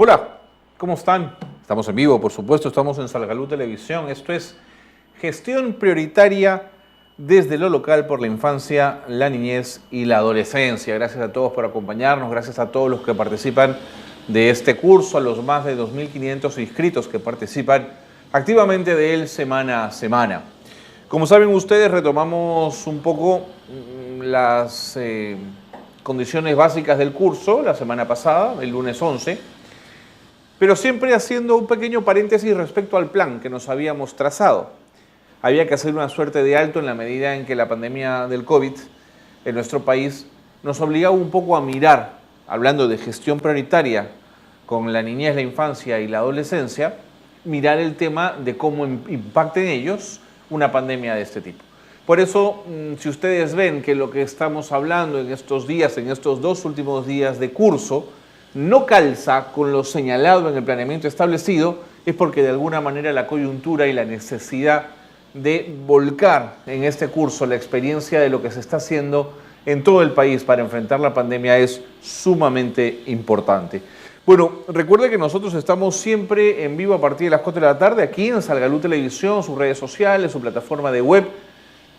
Hola, ¿cómo están? Estamos en vivo, por supuesto, estamos en Salgalú Televisión. Esto es Gestión Prioritaria desde lo local por la infancia, la niñez y la adolescencia. Gracias a todos por acompañarnos, gracias a todos los que participan de este curso, a los más de 2.500 inscritos que participan activamente de él semana a semana. Como saben ustedes, retomamos un poco las condiciones básicas del curso la semana pasada, el lunes 11, pero siempre haciendo un pequeño paréntesis respecto al plan que nos habíamos trazado. Había que hacer una suerte de alto en la medida en que la pandemia del COVID en nuestro país nos obligaba un poco a mirar, hablando de gestión prioritaria con la niñez, la infancia y la adolescencia, mirar el tema de cómo impacta en ellos una pandemia de este tipo. Por eso, si ustedes ven que lo que estamos hablando en estos días, en estos 2 últimos días de curso, no calza con lo señalado en el planeamiento establecido, es porque de alguna manera la coyuntura y la necesidad de volcar en este curso la experiencia de lo que se está haciendo en todo el país para enfrentar la pandemia es sumamente importante. Bueno, recuerde que nosotros estamos siempre en vivo a partir de las 4 de la tarde aquí en Salgalú Televisión, sus redes sociales, su plataforma de web,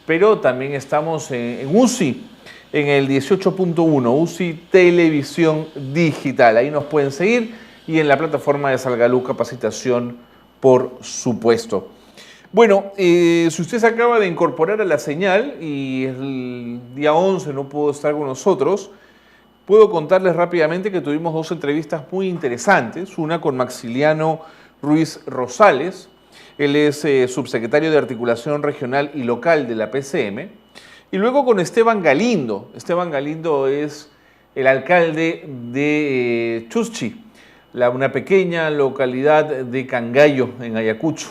pero también estamos en UCI, en el 18.1, UCI Televisión Digital. Ahí nos pueden seguir y en la plataforma de Salgalú Capacitación, por supuesto. Bueno, si usted se acaba de incorporar a la señal y el día 11 no pudo estar con nosotros, puedo contarles rápidamente que tuvimos 2 entrevistas muy interesantes, una con Maximiliano Ruiz Rosales, él es subsecretario de Articulación Regional y Local de la PCM, y luego con Esteban Galindo. Esteban Galindo es el alcalde de Chuschi, una pequeña localidad de Cangallo, en Ayacucho.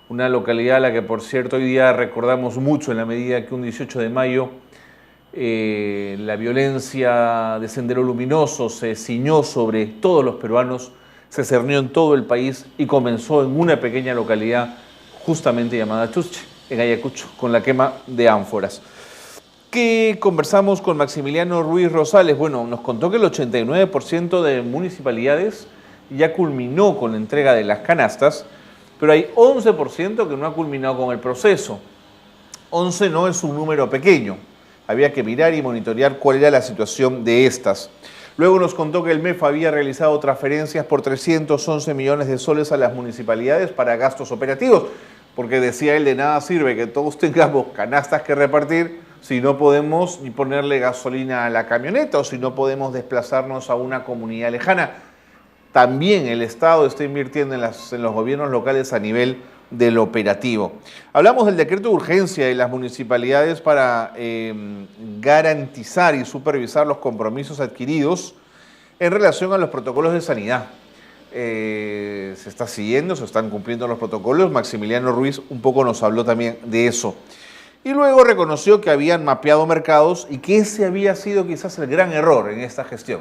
Una localidad a la que, por cierto, hoy día recordamos mucho en la medida que un 18 de mayo la violencia de Sendero Luminoso se ciñó sobre todos los peruanos, se cernió en todo el país y comenzó en una pequeña localidad justamente llamada Chuschi, en Ayacucho, con la quema de ánforas. ¿Qué conversamos con Maximiliano Ruiz Rosales? Bueno, nos contó que el 89% de municipalidades ya culminó con la entrega de las canastas, pero hay 11% que no ha culminado con el proceso. 11 no es un número pequeño. Había que mirar y monitorear cuál era la situación de estas. Luego nos contó que el MEF había realizado transferencias por 311 millones de soles a las municipalidades para gastos operativos, porque decía él, de nada sirve que todos tengamos canastas que repartir si no podemos ni ponerle gasolina a la camioneta o si no podemos desplazarnos a una comunidad lejana. También el Estado está invirtiendo en los gobiernos locales a nivel del operativo. Hablamos del decreto de urgencia de las municipalidades para garantizar y supervisar los compromisos adquiridos en relación a los protocolos de sanidad. Se está siguiendo, se están cumpliendo los protocolos. Maximiliano Ruiz un poco nos habló también de eso. Y luego reconoció que habían mapeado mercados y que ese había sido quizás el gran error en esta gestión.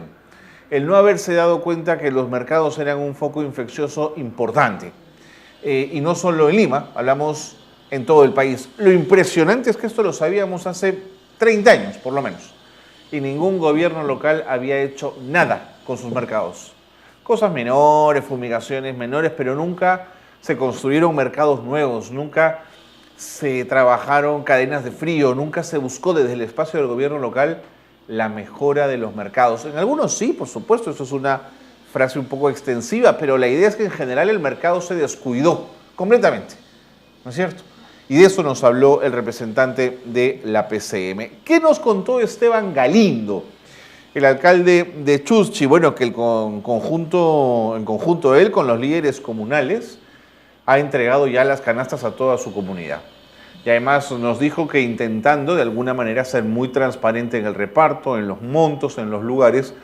El no haberse dado cuenta que los mercados eran un foco infeccioso importante. Y no solo en Lima, hablamos en todo el país. Lo impresionante es que esto lo sabíamos hace 30 años, por lo menos. Y ningún gobierno local había hecho nada con sus mercados. Cosas menores, fumigaciones menores, pero nunca se construyeron mercados nuevos, nunca se trabajaron cadenas de frío, nunca se buscó desde el espacio del gobierno local la mejora de los mercados. En algunos sí, por supuesto, esto es una frase un poco extensiva, pero la idea es que en general el mercado se descuidó completamente, ¿no es cierto? Y de eso nos habló el representante de la PCM. ¿Qué nos contó Esteban Galindo, el alcalde de Chuschi? Bueno, que en conjunto él con los líderes comunales ha entregado ya las canastas a toda su comunidad. Y además nos dijo que intentando de alguna manera ser muy transparente en el reparto, en los montos, en los lugares,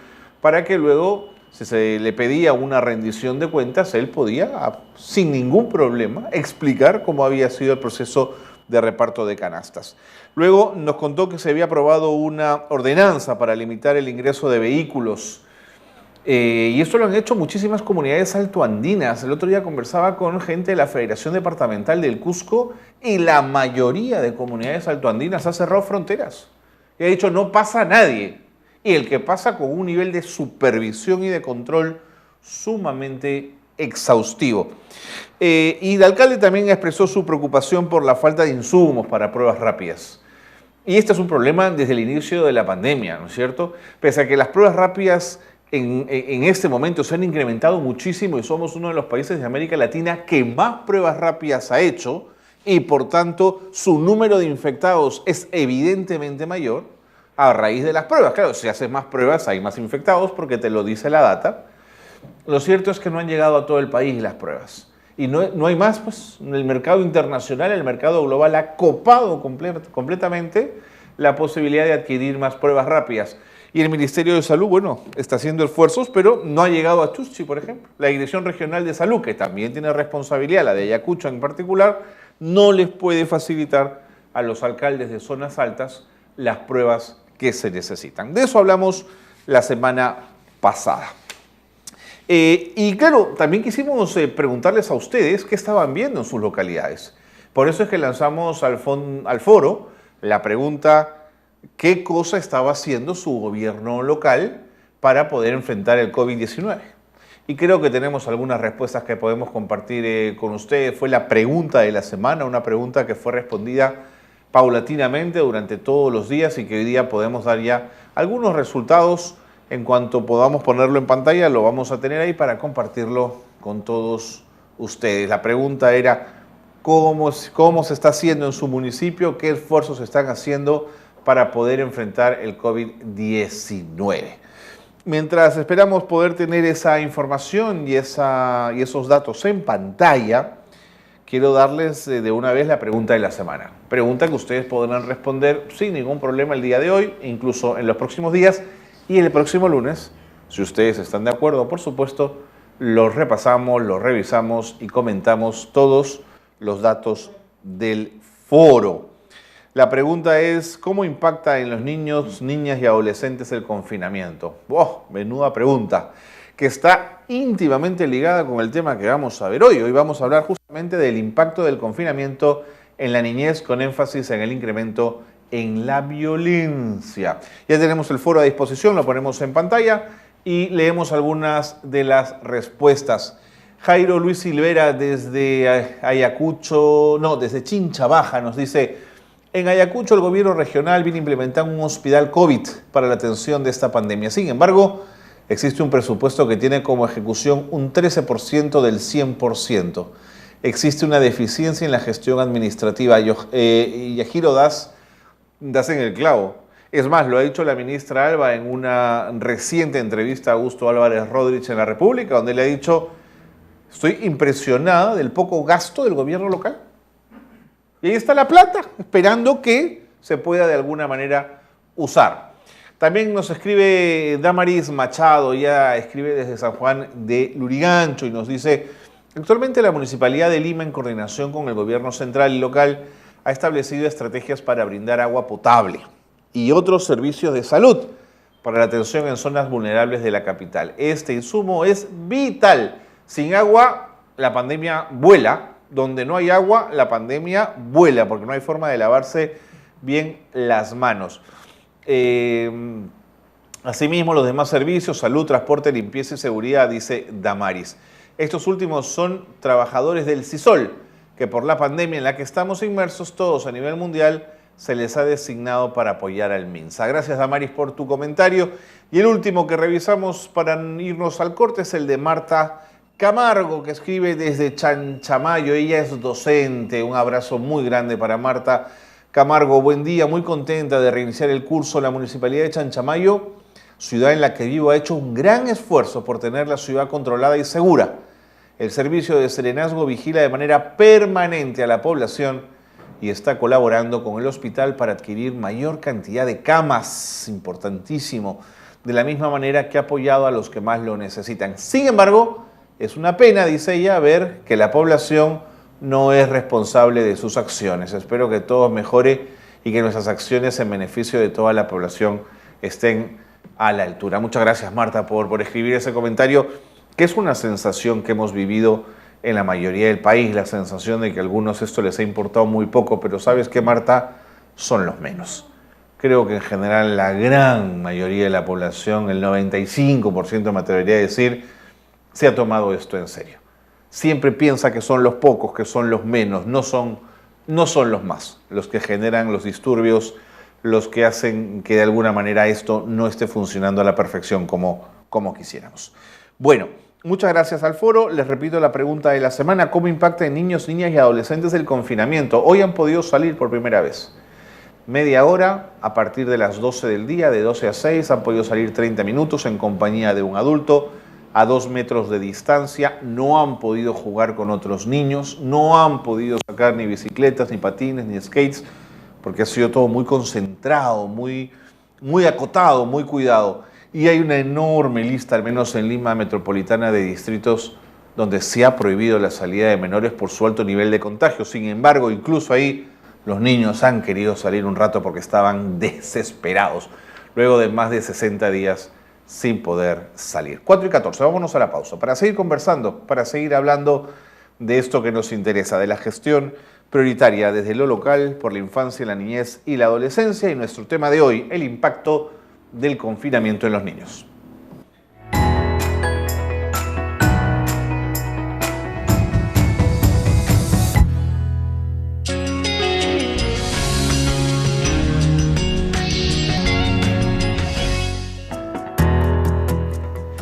para que luego, si se le pedía una rendición de cuentas, él podía, sin ningún problema, explicar cómo había sido el proceso de reparto de canastas. Luego nos contó que se había aprobado una ordenanza para limitar el ingreso de vehículos. Y esto lo han hecho muchísimas comunidades altoandinas. El otro día conversaba con gente de la Federación Departamental del Cusco y la mayoría de comunidades altoandinas ha cerrado fronteras. Y ha dicho, no pasa nadie. Y el que pasa con un nivel de supervisión y de control sumamente exhaustivo. Y el alcalde también expresó su preocupación por la falta de insumos para pruebas rápidas. Y este es un problema desde el inicio de la pandemia, ¿no es cierto? Pese a que las pruebas rápidas en este momento se han incrementado muchísimo y somos uno de los países de América Latina que más pruebas rápidas ha hecho y por tanto su número de infectados es evidentemente mayor a raíz de las pruebas. Claro, si haces más pruebas hay más infectados porque te lo dice la data. Lo cierto es que no han llegado a todo el país las pruebas. Y no hay más, pues el mercado internacional, el mercado global ha copado completamente la posibilidad de adquirir más pruebas rápidas. Y el Ministerio de Salud, bueno, está haciendo esfuerzos, pero no ha llegado a Chuschi, por ejemplo. La Dirección Regional de Salud, que también tiene responsabilidad, la de Ayacucho en particular, no les puede facilitar a los alcaldes de zonas altas las pruebas que se necesitan. De eso hablamos la semana pasada. Y claro, también quisimos preguntarles a ustedes qué estaban viendo en sus localidades. Por eso es que lanzamos al foro la pregunta: ¿qué cosa estaba haciendo su gobierno local para poder enfrentar el COVID-19? Y creo que tenemos algunas respuestas que podemos compartir con ustedes. Fue la pregunta de la semana, una pregunta que fue respondida paulatinamente durante todos los días y que hoy día podemos dar ya algunos resultados. En cuanto podamos ponerlo en pantalla, lo vamos a tener ahí para compartirlo con todos ustedes. La pregunta era: ¿cómo se está haciendo en su municipio? ¿Qué esfuerzos se están haciendo para poder enfrentar el COVID-19? Mientras esperamos poder tener esa información y esos datos en pantalla, quiero darles de una vez la pregunta de la semana. Pregunta que ustedes podrán responder sin ningún problema el día de hoy, incluso en los próximos días. Y el próximo lunes, si ustedes están de acuerdo, por supuesto, los repasamos, los revisamos y comentamos todos los datos del foro. La pregunta es: ¿cómo impacta en los niños, niñas y adolescentes el confinamiento? ¡Oh, menuda pregunta! Que está íntimamente ligada con el tema que vamos a ver hoy. Hoy vamos a hablar justamente del impacto del confinamiento en la niñez, con énfasis en el incremento en la violencia. Ya tenemos el foro a disposición, lo ponemos en pantalla y leemos algunas de las respuestas. Jairo Luis Silvera desde Ayacucho, desde Chincha Baja nos dice: en Ayacucho el gobierno regional viene implementando un hospital COVID para la atención de esta pandemia. Sin embargo, existe un presupuesto que tiene como ejecución un 13% del 100%. Existe una deficiencia en la gestión administrativa. Yajiro das en el clavo. Es más, lo ha dicho la ministra Alba en una reciente entrevista a Augusto Álvarez Rodríguez en La República, donde le ha dicho: estoy impresionada del poco gasto del gobierno local. Y ahí está la plata, esperando que se pueda de alguna manera usar. También nos escribe Damaris Machado, ya escribe desde San Juan de Lurigancho y nos dice: actualmente la Municipalidad de Lima, en coordinación con el gobierno central y local, ha establecido estrategias para brindar agua potable y otros servicios de salud para la atención en zonas vulnerables de la capital. Este insumo es vital. Sin agua, la pandemia vuela. Donde no hay agua, la pandemia vuela, porque no hay forma de lavarse bien las manos. Asimismo, los demás servicios, salud, transporte, limpieza y seguridad, dice Damaris. Estos últimos son trabajadores del CISOL, que por la pandemia en la que estamos inmersos todos a nivel mundial, se les ha designado para apoyar al MINSA. Gracias, Damaris, por tu comentario. Y el último que revisamos para irnos al corte es el de Marta Camargo, que escribe desde Chanchamayo. Ella es docente. Un abrazo muy grande para Marta Camargo. Buen día, muy contenta de reiniciar el curso. La Municipalidad de Chanchamayo, ciudad en la que vivo, ha hecho un gran esfuerzo por tener la ciudad controlada y segura. El servicio de serenazgo vigila de manera permanente a la población y está colaborando con el hospital para adquirir mayor cantidad de camas, importantísimo, de la misma manera que ha apoyado a los que más lo necesitan. Sin embargo, es una pena, dice ella, ver que la población no es responsable de sus acciones. Espero que todo mejore y que nuestras acciones en beneficio de toda la población estén a la altura. Muchas gracias, Marta, por escribir ese comentario, que es una sensación que hemos vivido en la mayoría del país, la sensación de que a algunos esto les ha importado muy poco, pero ¿sabes qué, Marta? Son los menos. Creo que en general la gran mayoría de la población, el 95% me atrevería a decir, se ha tomado esto en serio. Siempre piensa que son los pocos, que son los menos, no son los más, los que generan los disturbios, los que hacen que de alguna manera esto no esté funcionando a la perfección como quisiéramos. Bueno, muchas gracias al foro. Les repito la pregunta de la semana: ¿cómo impacta en niños, niñas y adolescentes el confinamiento? Hoy han podido salir por primera vez. Media hora a partir de las 12 del día, de 12 a 6, han podido salir 30 minutos en compañía de un adulto, a 2 metros de distancia. No han podido jugar con otros niños, no han podido sacar ni bicicletas, ni patines, ni skates, porque ha sido todo muy concentrado, muy acotado, muy cuidado. Y hay una enorme lista, al menos en Lima metropolitana, de distritos donde se ha prohibido la salida de menores por su alto nivel de contagio. Sin embargo, incluso ahí los niños han querido salir un rato porque estaban desesperados, luego de más de 60 días sin poder salir. 4:14, vámonos a la pausa para seguir conversando, para seguir hablando de esto que nos interesa, de la gestión prioritaria desde lo local por la infancia, la niñez y la adolescencia, y nuestro tema de hoy, el impacto del confinamiento en los niños.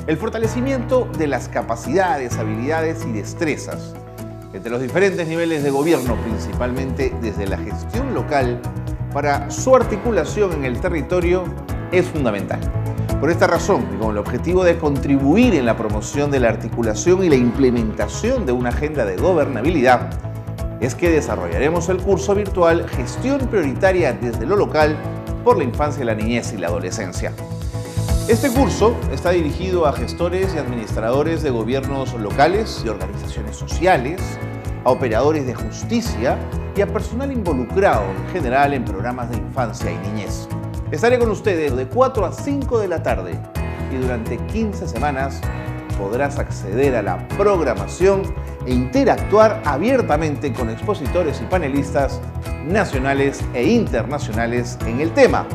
El fortalecimiento de las capacidades, habilidades y destrezas entre los diferentes niveles de gobierno, principalmente desde la gestión local, para su articulación en el territorio es fundamental. Por esta razón, y con el objetivo de contribuir en la promoción de la articulación y la implementación de una agenda de gobernabilidad, es que desarrollaremos el curso virtual Gestión Prioritaria desde lo local por la infancia, la niñez y la adolescencia. Este curso está dirigido a gestores y administradores de gobiernos locales, de organizaciones sociales, a operadores de justicia y a personal involucrado en general en programas de infancia y niñez. Estaré con ustedes de 4 a 5 de la tarde y durante 15 semanas podrás acceder a la programación e interactuar abiertamente con expositores y panelistas nacionales e internacionales en el tema.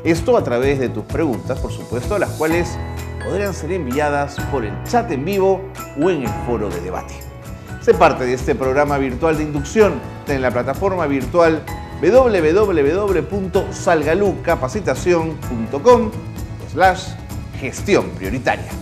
Esto a través de tus preguntas, por supuesto, las cuales podrán ser enviadas por el chat en vivo o en el foro de debate. Sé parte de este programa virtual de inducción en la plataforma virtual www.salgalucapacitacion.com/gestión prioritaria.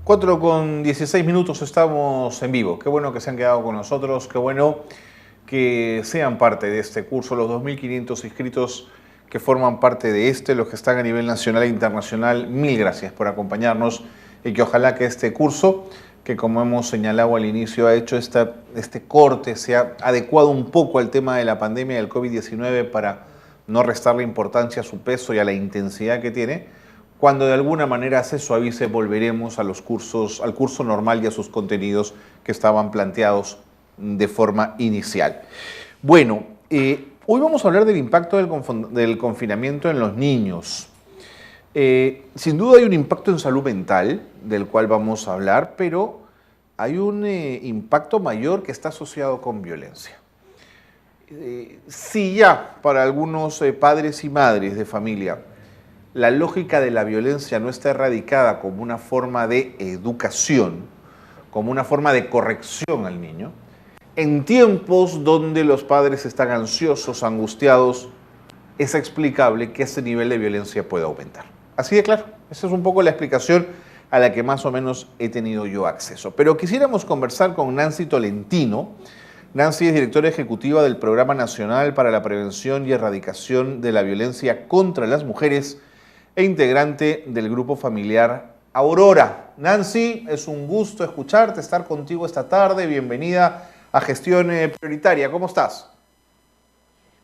Cuatro con 16 minutos, estamos en vivo. Qué bueno que se han quedado con nosotros, qué bueno que sean parte de este curso, los 2.500 inscritos que forman parte de los que están a nivel nacional e internacional. Mil gracias por acompañarnos y que ojalá que este curso, que como hemos señalado al inicio, ha hecho este corte, se ha adecuado un poco al tema de la pandemia del COVID-19 para no restarle importancia a su peso y a la intensidad que tiene. Cuando de alguna manera se suavice, volveremos al curso normal y a sus contenidos que estaban planteados de forma inicial. Bueno, hoy vamos a hablar del impacto del confinamiento en los niños. Sin duda hay un impacto en salud mental, del cual vamos a hablar, pero hay un impacto mayor que está asociado con violencia. Si ya para algunos padres y madres de familia la lógica de la violencia no está erradicada como una forma de educación, como una forma de corrección al niño, en tiempos donde los padres están ansiosos, angustiados, es explicable que ese nivel de violencia pueda aumentar. Así de claro, esa es un poco la explicación a la que más o menos he tenido yo acceso. Pero quisiéramos conversar con Nancy Tolentino. Nancy es directora ejecutiva del Programa Nacional para la Prevención y Erradicación de la Violencia contra las Mujeres e integrante del grupo familiar Aurora. Nancy, es un gusto escucharte, estar contigo esta tarde. Bienvenida a Gestión Prioritaria. ¿Cómo estás?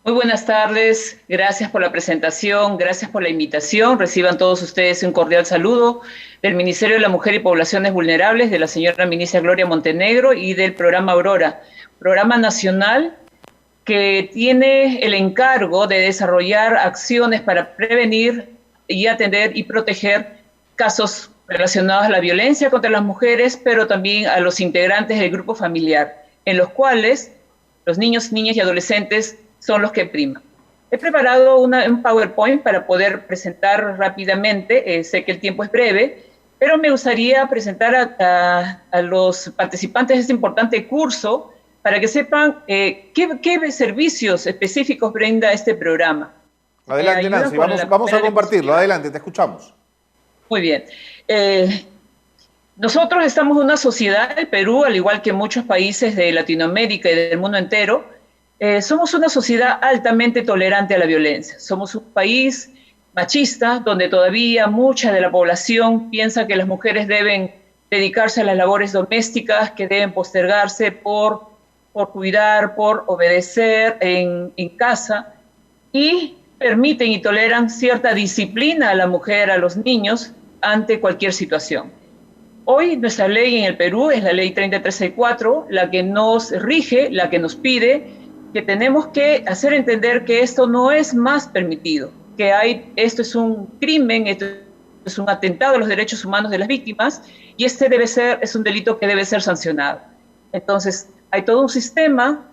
Muy buenas tardes, gracias por la presentación, gracias por la invitación. Reciban todos ustedes un cordial saludo del Ministerio de la Mujer y Poblaciones Vulnerables, de la señora ministra Gloria Montenegro y del programa Aurora, programa nacional que tiene el encargo de desarrollar acciones para prevenir y atender y proteger casos relacionados a la violencia contra las mujeres, pero también a los integrantes del grupo familiar, en los cuales los niños, niñas y adolescentes son los que priman. He preparado un PowerPoint para poder presentar rápidamente, sé que el tiempo es breve, pero me gustaría presentar a los participantes de este importante curso para que sepan qué servicios específicos brinda este programa. Adelante, Nancy, vamos a compartirlo. Adelante, te escuchamos. Muy bien. Nosotros estamos en una sociedad, el Perú, al igual que muchos países de Latinoamérica y del mundo entero, somos una sociedad altamente tolerante a la violencia. Somos un país machista, donde todavía mucha de la población piensa que las mujeres deben dedicarse a las labores domésticas, que deben postergarse por cuidar, por obedecer en casa, y permiten y toleran cierta disciplina a la mujer, a los niños, ante cualquier situación. Hoy nuestra ley en el Perú es la ley 3034, la que nos rige, la que nos pide que tenemos que hacer entender que esto no es más permitido, que esto es un crimen, esto es un atentado a los derechos humanos de las víctimas, y es un delito que debe ser sancionado. Entonces, hay todo un sistema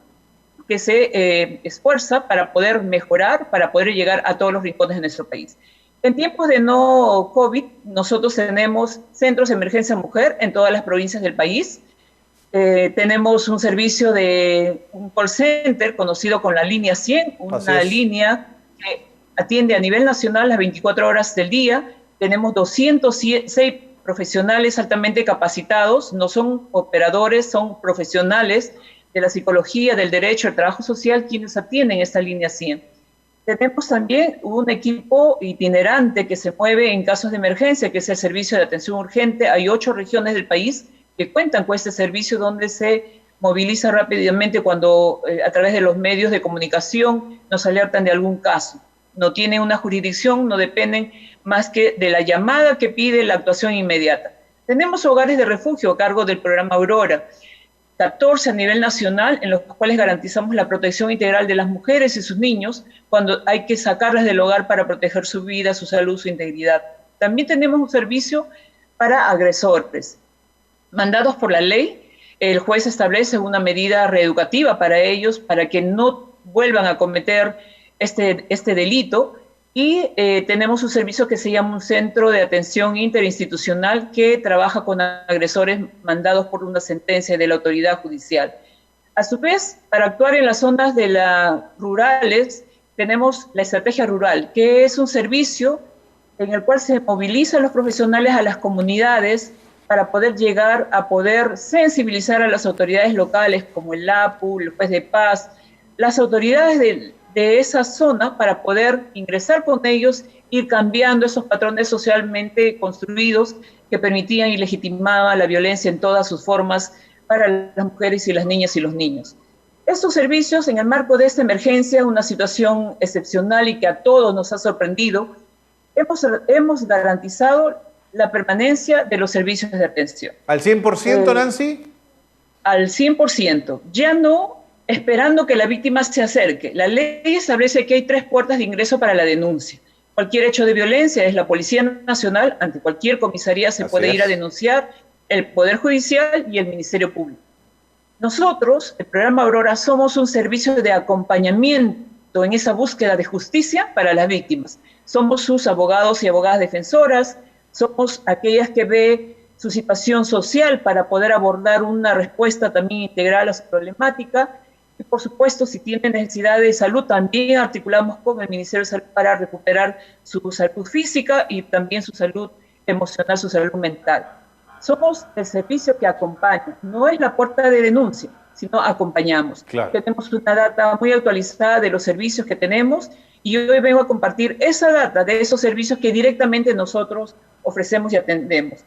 que se esfuerza para poder mejorar, para poder llegar a todos los rincones de nuestro país. En tiempos de no COVID, nosotros tenemos centros de emergencia mujer en todas las provincias del país. Tenemos un servicio de un call center conocido con la línea 100, una línea que atiende a nivel nacional las 24 horas del día. Tenemos 206 profesionales altamente capacitados, no son operadores, son profesionales de la psicología, del derecho, del trabajo social, quienes atienden esta línea 100. Tenemos también un equipo itinerante que se mueve en casos de emergencia, que es el servicio de atención urgente. Hay 8 regiones del país que cuentan con este servicio, donde se moviliza rápidamente cuando a través de los medios de comunicación nos alertan de algún caso. No tienen una jurisdicción, no dependen más que de la llamada que pide la actuación inmediata. Tenemos hogares de refugio a cargo del programa Aurora, 14 a nivel nacional, en los cuales garantizamos la protección integral de las mujeres y sus niños cuando hay que sacarlas del hogar para proteger su vida, su salud, su integridad. También tenemos un servicio para agresores. Mandados por la ley, el juez establece una medida reeducativa para ellos, para que no vuelvan a cometer este delito, y tenemos un servicio que se llama un centro de atención interinstitucional que trabaja con agresores mandados por una sentencia de la autoridad judicial. A su vez, para actuar en las zonas rurales, tenemos la estrategia rural, que es un servicio en el cual se movilizan los profesionales a las comunidades para poder llegar a poder sensibilizar a las autoridades locales, como el APU, el juez de paz, las autoridades de esa zona, para poder ingresar con ellos, ir cambiando esos patrones socialmente construidos que permitían y legitimaban la violencia en todas sus formas para las mujeres y las niñas y los niños. Estos servicios, en el marco de esta emergencia, una situación excepcional y que a todos nos ha sorprendido, hemos garantizado la permanencia de los servicios de atención. ¿Al 100%, Nancy? Al 100%. Ya no esperando que la víctima se acerque. La ley establece que hay 3 puertas de ingreso para la denuncia. Cualquier hecho de violencia es la Policía Nacional, ante cualquier comisaría se puede ir a denunciar, el Poder Judicial y el Ministerio Público. Nosotros, el programa Aurora, somos un servicio de acompañamiento en esa búsqueda de justicia para las víctimas. Somos sus abogados y abogadas defensoras, somos aquellas que ve su situación social para poder abordar una respuesta también integral a su problemática. Y por supuesto, si tiene necesidad de salud, también articulamos con el Ministerio de Salud para recuperar su salud física y también su salud emocional, su salud mental. Somos el servicio que acompaña, no es la puerta de denuncia, sino acompañamos. Claro. Tenemos una data muy actualizada de los servicios que tenemos y hoy vengo a compartir esa data de esos servicios que directamente nosotros ofrecemos y atendemos.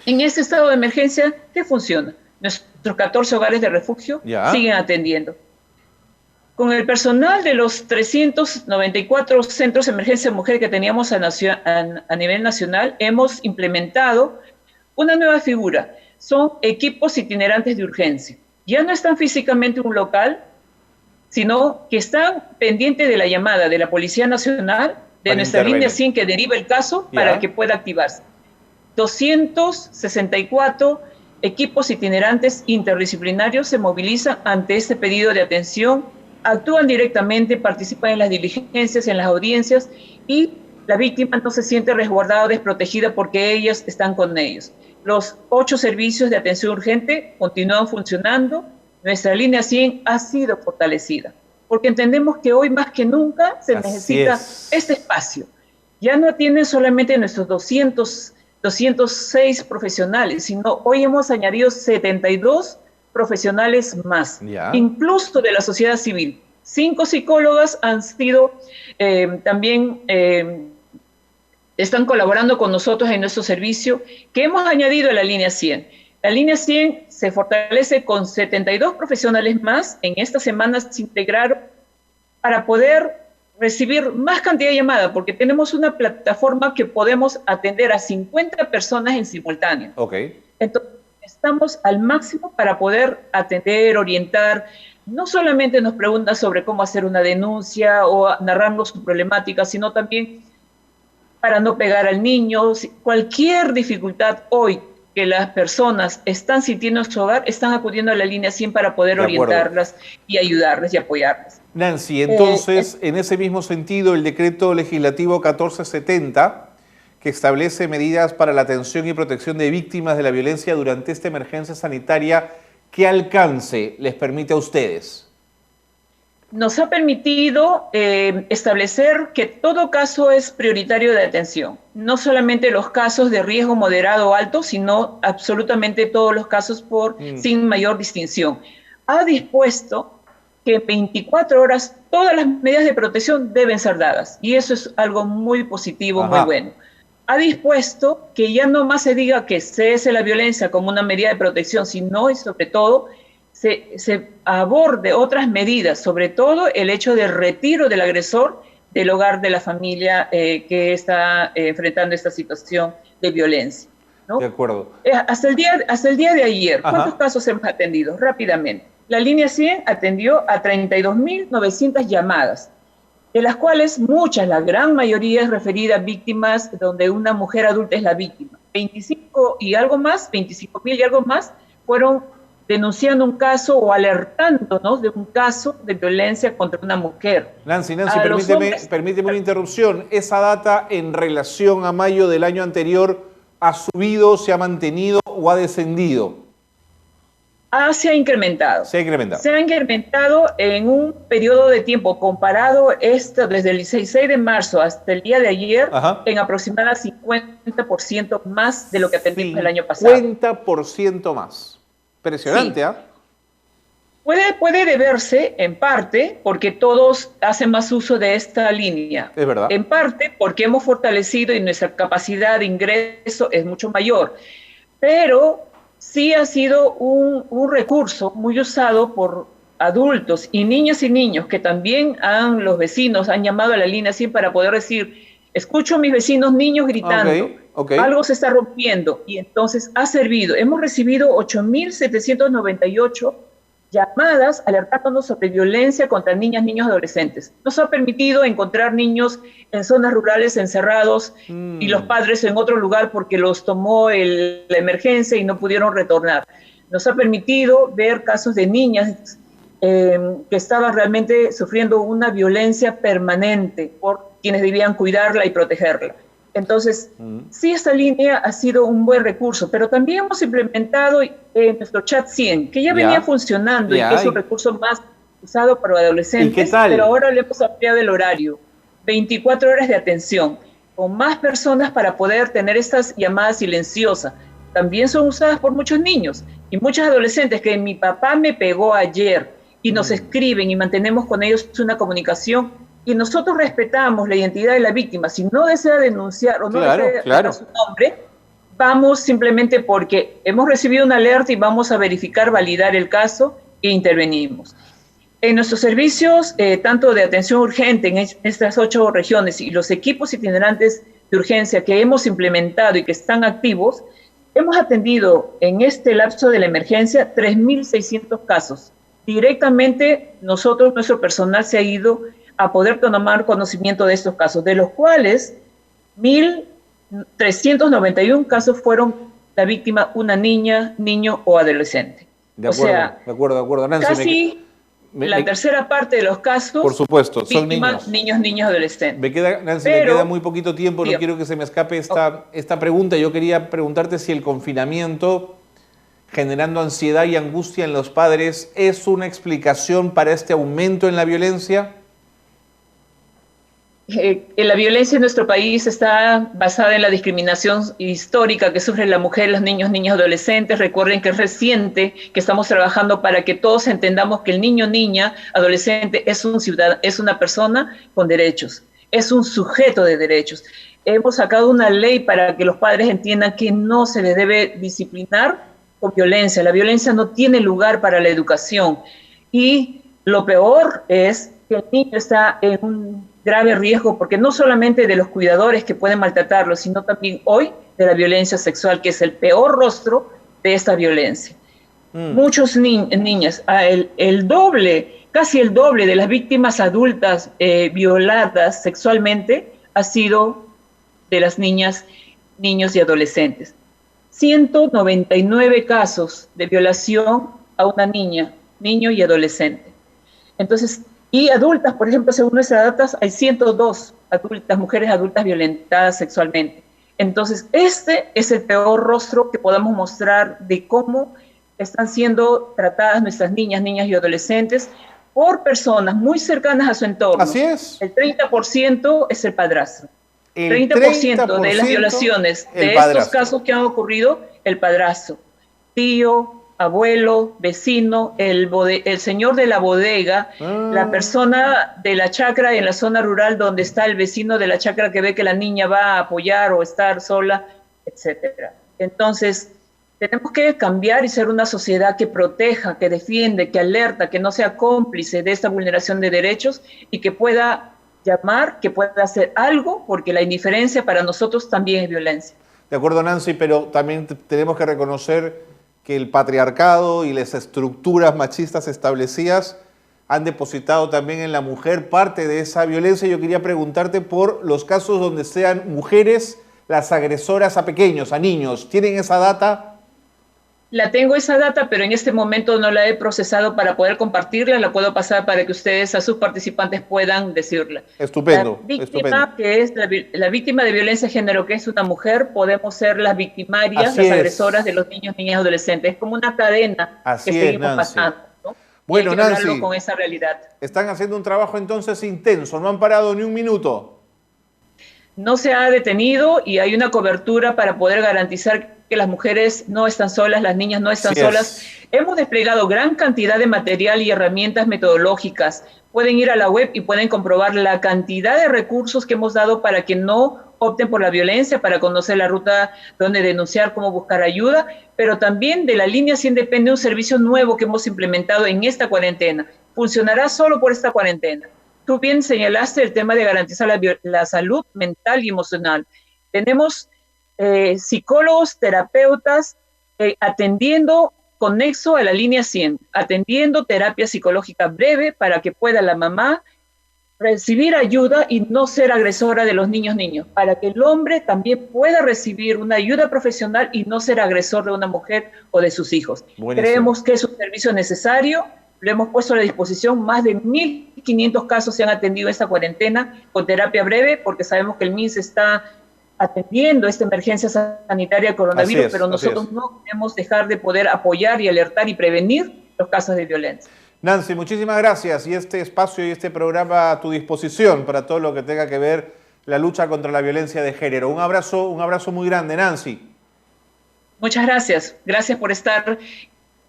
En este estado de emergencia, ¿qué funciona? Nuestros 14 hogares de refugio siguen atendiendo. Con el personal de los 394 centros de emergencia mujer que teníamos a nivel nacional, hemos implementado una nueva figura. Son equipos itinerantes de urgencia. Ya no están físicamente en un local, sino que están pendientes de la llamada de la Policía Nacional, de nuestra línea 100 que deriva el caso, para que pueda activarse. 264 equipos itinerantes interdisciplinarios se movilizan ante este pedido de atención, actúan directamente, participan en las diligencias, en las audiencias, y la víctima no se siente resguardada o desprotegida porque ellas están con ellos. Los 8 servicios de atención urgente continúan funcionando. Nuestra línea 100 ha sido fortalecida, porque entendemos que hoy más que nunca se necesita este espacio. Ya no atienden solamente nuestros 206 profesionales, sino hoy hemos añadido 72 profesionales más, incluso de la sociedad civil. 5 psicólogas han sido también... están colaborando con nosotros en nuestro servicio, que hemos añadido a la línea 100. La línea 100 se fortalece con 72 profesionales más. En esta semana se integraron para poder recibir más cantidad de llamadas, porque tenemos una plataforma que podemos atender a 50 personas en simultáneo. Entonces, estamos al máximo para poder atender, orientar. No solamente nos preguntan sobre cómo hacer una denuncia o narrarnos su problemática, sino también para no pegar al niño. Cualquier dificultad hoy que las personas están sintiendo en su hogar, están acudiendo a la línea 100 para poder orientarlas y ayudarles y apoyarles. Nancy, entonces, en ese mismo sentido, el decreto legislativo 1470, que establece medidas para la atención y protección de víctimas de la violencia durante esta emergencia sanitaria, ¿qué alcance les permite a ustedes? Nos ha permitido establecer que todo caso es prioritario de atención. No solamente los casos de riesgo moderado o alto, sino absolutamente todos los casos sin mayor distinción. Ha dispuesto que en 24 horas todas las medidas de protección deben ser dadas. Y eso es algo muy positivo, muy bueno. Ha dispuesto que ya no más se diga que cese la violencia como una medida de protección, sino y sobre todo se aborde otras medidas, sobre todo el hecho de retiro del agresor del hogar de la familia que está enfrentando esta situación de violencia, ¿no? De acuerdo. Hasta el día de ayer, ¿cuántos casos hemos atendido? Rápidamente. La línea 100 atendió a 32.900 llamadas, de las cuales muchas, la gran mayoría es referida a víctimas donde una mujer adulta es la víctima. 25 y algo más, 25.000 y algo más, fueron denunciando un caso o alertándonos de un caso de violencia contra una mujer. Nancy, permíteme una interrupción. ¿Esa data en relación a mayo del año anterior ha subido, se ha mantenido o ha descendido? Se ha incrementado. Se ha incrementado. Se ha incrementado en un periodo de tiempo comparado desde el 16 de marzo hasta el día de ayer, en aproximadamente 50% más de lo que atendimos el año pasado. 50% más. Impresionante, ¿ah? Puede deberse, en parte, porque todos hacen más uso de esta línea. Es verdad. En parte, porque hemos fortalecido y nuestra capacidad de ingreso es mucho mayor. Pero sí ha sido un recurso muy usado por adultos y niñas y niños que también los vecinos han llamado a la línea 100 para poder decir, escucho a mis vecinos niños gritando. Algo se está rompiendo, y entonces ha servido. Hemos recibido 8.798 llamadas alertándonos sobre violencia contra niñas, niños y adolescentes. Nos ha permitido encontrar niños en zonas rurales encerrados y los padres en otro lugar porque los tomó la emergencia y no pudieron retornar. Nos ha permitido ver casos de niñas que estaban realmente sufriendo una violencia permanente por quienes debían cuidarla y protegerla. Entonces, sí, esta línea ha sido un buen recurso, pero también hemos implementado nuestro chat 100, que ya venía funcionando y que es un recurso más usado para adolescentes. ¿Y qué tal? Pero ahora le hemos ampliado el horario, 24 horas de atención, con más personas para poder tener estas llamadas silenciosas. También son usadas por muchos niños y muchos adolescentes que mi papá me pegó ayer y nos escriben y mantenemos con ellos una comunicación. Y nosotros respetamos la identidad de la víctima. Si no desea denunciar o no desea dar su nombre, vamos simplemente porque hemos recibido una alerta y vamos a verificar, validar el caso e intervenimos. En nuestros servicios, tanto de atención urgente en estas 8 regiones y los equipos itinerantes de urgencia que hemos implementado y que están activos, hemos atendido en este lapso de la emergencia 3.600 casos. Directamente nuestro personal se ha ido a poder tomar conocimiento de estos casos, de los cuales 1.391 casos fueron la víctima una niña, niño o adolescente. De acuerdo, Nancy. Casi la tercera parte de los casos, por supuesto, son víctimas, niños, adolescentes. Nancy, me queda muy poquito tiempo, no quiero que se me escape esta pregunta. Yo quería preguntarte si el confinamiento, generando ansiedad y angustia en los padres, ¿es una explicación para este aumento en la violencia? La violencia en nuestro país está basada en la discriminación histórica que sufre la mujer, los niños, adolescentes. Recuerden que es reciente, que estamos trabajando para que todos entendamos que el niño, niña, adolescente es un ciudadano, es una persona con derechos, es un sujeto de derechos. Hemos sacado una ley para que los padres entiendan que no se les debe disciplinar con violencia. La violencia no tiene lugar para la educación. Y lo peor es que el niño está en un grave riesgo, porque no solamente de los cuidadores que pueden maltratarlo, sino también hoy de la violencia sexual, que es el peor rostro de esta violencia. Muchos niñas, casi el doble de las víctimas adultas violadas sexualmente ha sido de las niñas, niños y adolescentes. 199 casos de violación a una niña, niño y adolescente. Entonces, y adultas, por ejemplo, según nuestras datas, hay 102 mujeres adultas violentadas sexualmente. Entonces, este es el peor rostro que podamos mostrar de cómo están siendo tratadas nuestras niñas y adolescentes por personas muy cercanas a su entorno. Así es. El 30% es el padrastro. El 30% de las violaciones de estos casos que han ocurrido, el padrastro. Tío, abuelo, vecino, el señor de la bodega, la persona de la chacra en la zona rural donde está el vecino de la chacra que ve que la niña va a apoyar o estar sola, etcétera. Entonces, tenemos que cambiar y ser una sociedad que proteja, que defiende, que alerta, que no sea cómplice de esta vulneración de derechos y que pueda llamar, que pueda hacer algo, porque la indiferencia para nosotros también es violencia. De acuerdo, Nancy, pero también tenemos que reconocer que el patriarcado y las estructuras machistas establecidas han depositado también en la mujer parte de esa violencia. Yo quería preguntarte por los casos donde sean mujeres las agresoras a pequeños, a niños. ¿Tienen esa data? La tengo esa data, pero en este momento no la he procesado para poder compartirla. La puedo pasar para que ustedes, a sus participantes, puedan decirla. Estupendo. La víctima, que es la víctima de violencia de género, que es una mujer, podemos ser las victimarias, las agresoras de los niños, niñas, adolescentes. Es como una cadena que seguimos pasando, ¿no? Bueno, hay que Nancy, con esa realidad. Están haciendo un trabajo entonces intenso, no han parado ni un minuto. No se ha detenido y hay una cobertura para poder garantizar que las mujeres no están solas, las niñas no están solas. Hemos desplegado gran cantidad de material y herramientas metodológicas. Pueden ir a la web y pueden comprobar la cantidad de recursos que hemos dado para que no opten por la violencia, para conocer la ruta donde denunciar, cómo buscar ayuda, pero también de la línea 100 depende un servicio nuevo que hemos implementado en esta cuarentena. Funcionará solo por esta cuarentena. Tú bien señalaste el tema de garantizar la salud mental y emocional. Tenemos psicólogos, terapeutas, atendiendo conexo a la línea 100, atendiendo terapia psicológica breve para que pueda la mamá recibir ayuda y no ser agresora de los niños, para que el hombre también pueda recibir una ayuda profesional y no ser agresor de una mujer o de sus hijos. Buenísimo. Creemos que es un servicio necesario, lo hemos puesto a la disposición, más de 1.500 casos se han atendido esta cuarentena con terapia breve, porque sabemos que el MINS está atendiendo esta emergencia sanitaria del coronavirus, pero nosotros no podemos dejar de poder apoyar y alertar y prevenir los casos de violencia. Nancy, muchísimas gracias, y este espacio y este programa a tu disposición para todo lo que tenga que ver la lucha contra la violencia de género. Un abrazo muy grande, Nancy. Muchas gracias. Gracias por estar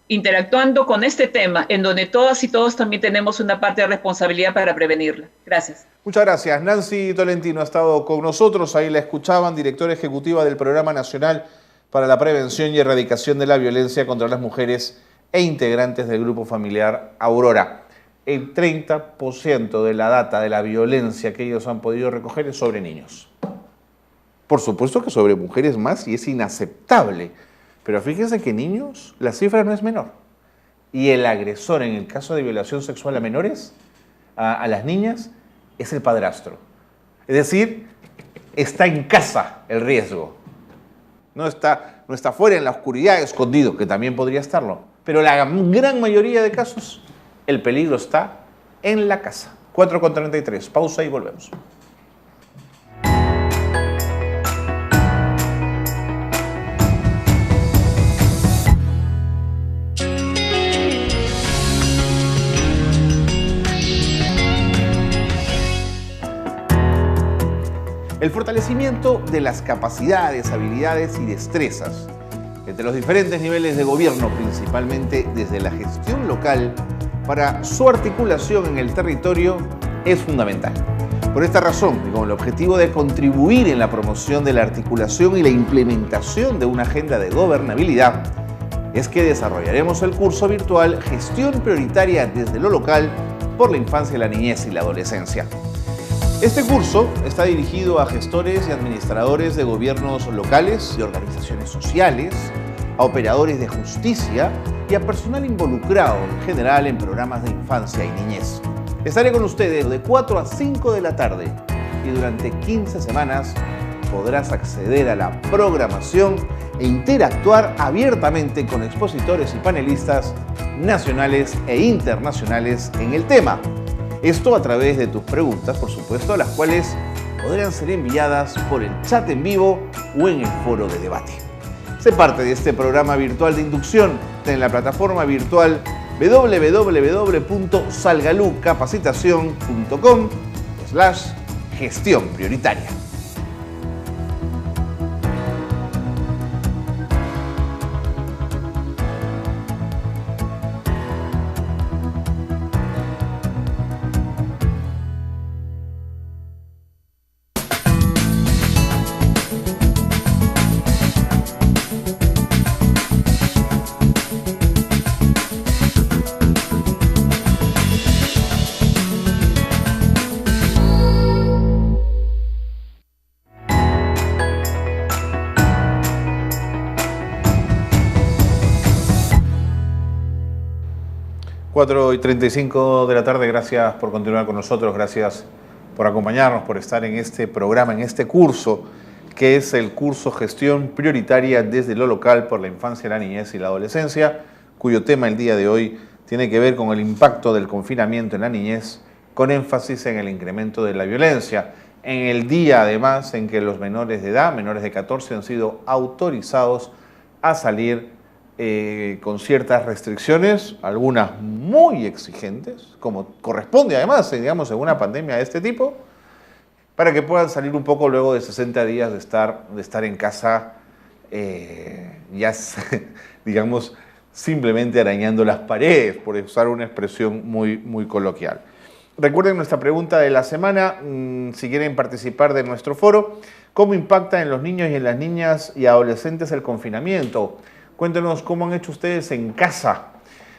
interactuando con este tema, en donde todas y todos también tenemos una parte de responsabilidad para prevenirla. Gracias. Muchas gracias. Nancy Tolentino ha estado con nosotros, ahí la escuchaban, directora ejecutiva del Programa Nacional para la Prevención y Erradicación de la Violencia contra las Mujeres e integrantes del Grupo Familiar Aurora. el 30% de la data de la violencia que ellos han podido recoger es sobre niños. Por supuesto que sobre mujeres más, y es inaceptable. Pero fíjense que niños, la cifra no es menor. Y el agresor en el caso de violación sexual a menores, a las niñas, es el padrastro. Es decir, está en casa el riesgo. No está fuera en la oscuridad, escondido, que también podría estarlo. Pero la gran mayoría de casos, el peligro está en la casa. 4:33, pausa y volvemos. El fortalecimiento de las capacidades, habilidades y destrezas entre los diferentes niveles de gobierno, principalmente desde la gestión local, para su articulación en el territorio es fundamental. Por esta razón, y con el objetivo de contribuir en la promoción de la articulación y la implementación de una agenda de gobernabilidad, es que desarrollaremos el curso virtual Gestión Prioritaria desde lo local por la infancia, la niñez y la adolescencia. Este curso está dirigido a gestores y administradores de gobiernos locales y organizaciones sociales, a operadores de justicia y a personal involucrado en general en programas de infancia y niñez. Estaré con ustedes de 4 a 5 de la tarde y durante 15 semanas podrás acceder a la programación e interactuar abiertamente con expositores y panelistas nacionales e internacionales en el tema. Esto a través de tus preguntas, por supuesto, las cuales podrán ser enviadas por el chat en vivo o en el foro de debate. Sé parte de este programa virtual de inducción en la plataforma virtual www.salgalucapacitacion.com/gestión prioritaria. Cuatro y 35 de la tarde, gracias por continuar con nosotros, gracias por acompañarnos, por estar en este programa, en este curso, que es el curso Gestión Prioritaria desde lo local por la infancia, la niñez y la adolescencia, cuyo tema el día de hoy tiene que ver con el impacto del confinamiento en la niñez, con énfasis en el incremento de la violencia, en el día además en que los menores de edad, menores de 14, han sido autorizados a salir con ciertas restricciones, algunas muy exigentes, como corresponde además, digamos, en una pandemia de este tipo, para que puedan salir un poco luego de 60 días de estar en casa, digamos, simplemente arañando las paredes, por usar una expresión muy coloquial. Recuerden nuestra pregunta de la semana, si quieren participar de nuestro foro, ¿cómo impacta en los niños y en las niñas y adolescentes el confinamiento? Cuéntenos cómo han hecho ustedes en casa.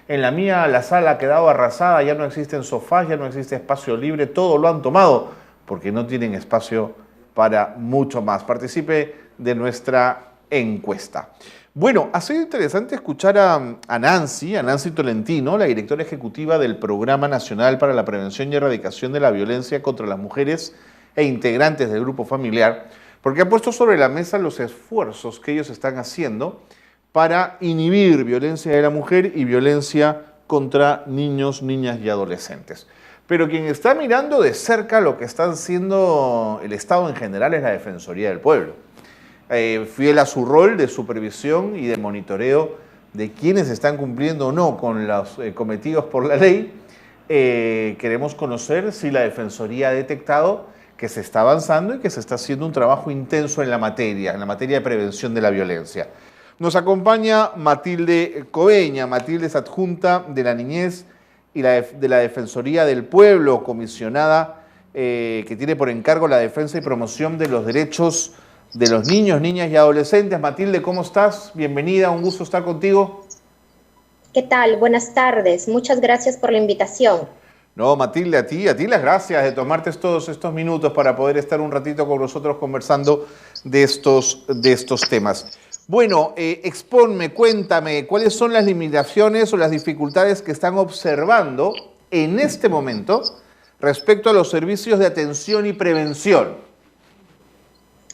En la mía la sala ha quedado arrasada, ya no existen sofás, ya no existe espacio libre, todo lo han tomado porque no tienen espacio para mucho más. Participe de nuestra encuesta. Bueno, ha sido interesante escuchar a Nancy Tolentino, la directora ejecutiva del Programa Nacional para la Prevención y Erradicación de la Violencia contra las Mujeres e integrantes del grupo familiar, porque ha puesto sobre la mesa los esfuerzos que ellos están haciendo para inhibir violencia de la mujer y violencia contra niños, niñas y adolescentes. Pero quien está mirando de cerca lo que está haciendo el Estado en general es la Defensoría del Pueblo. Fiel a su rol de supervisión y de monitoreo de quienes están cumpliendo o no con los cometidos por la ley, queremos conocer si la Defensoría ha detectado que se está avanzando y que se está haciendo un trabajo intenso en la materia de prevención de la violencia. Nos acompaña Matilde Coveña. Matilde es adjunta de la Niñez y de la Defensoría del Pueblo, comisionada que tiene por encargo la defensa y promoción de los derechos de los niños, niñas y adolescentes. Matilde, ¿cómo estás? Bienvenida, un gusto estar contigo. ¿Qué tal? Buenas tardes. Muchas gracias por la invitación. No, Matilde, a ti las gracias de tomarte todos estos minutos para poder estar un ratito con nosotros conversando de estos temas. Bueno, exponme, cuéntame, ¿cuáles son las limitaciones o las dificultades que están observando en este momento respecto a los servicios de atención y prevención?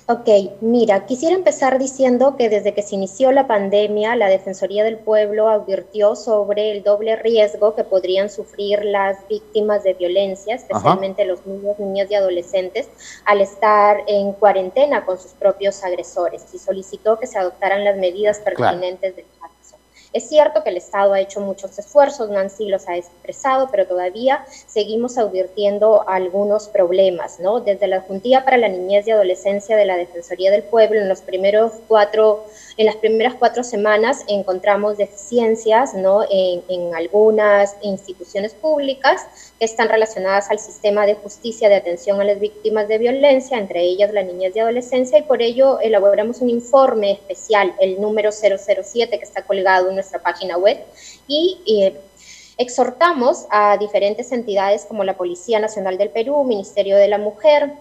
Ok, mira, quisiera empezar diciendo que desde que se inició la pandemia, la Defensoría del Pueblo advirtió sobre el doble riesgo que podrían sufrir las víctimas de violencia, especialmente los niños, niñas y adolescentes, al estar en cuarentena con sus propios agresores, y solicitó que se adoptaran las medidas pertinentes del caso. Es cierto que el Estado ha hecho muchos esfuerzos, Nancy los ha expresado, pero todavía seguimos advirtiendo algunos problemas, ¿no? Desde la Juntía para la Niñez y Adolescencia de la Defensoría del Pueblo, en las primeras 4 semanas encontramos deficiencias, ¿no? en algunas instituciones públicas que están relacionadas al sistema de justicia de atención a las víctimas de violencia, entre ellas la niñez y adolescencia, y por ello elaboramos un informe especial, el número 007, que está colgado en nuestra página web, y exhortamos a diferentes entidades como la Policía Nacional del Perú, Ministerio de la Mujer,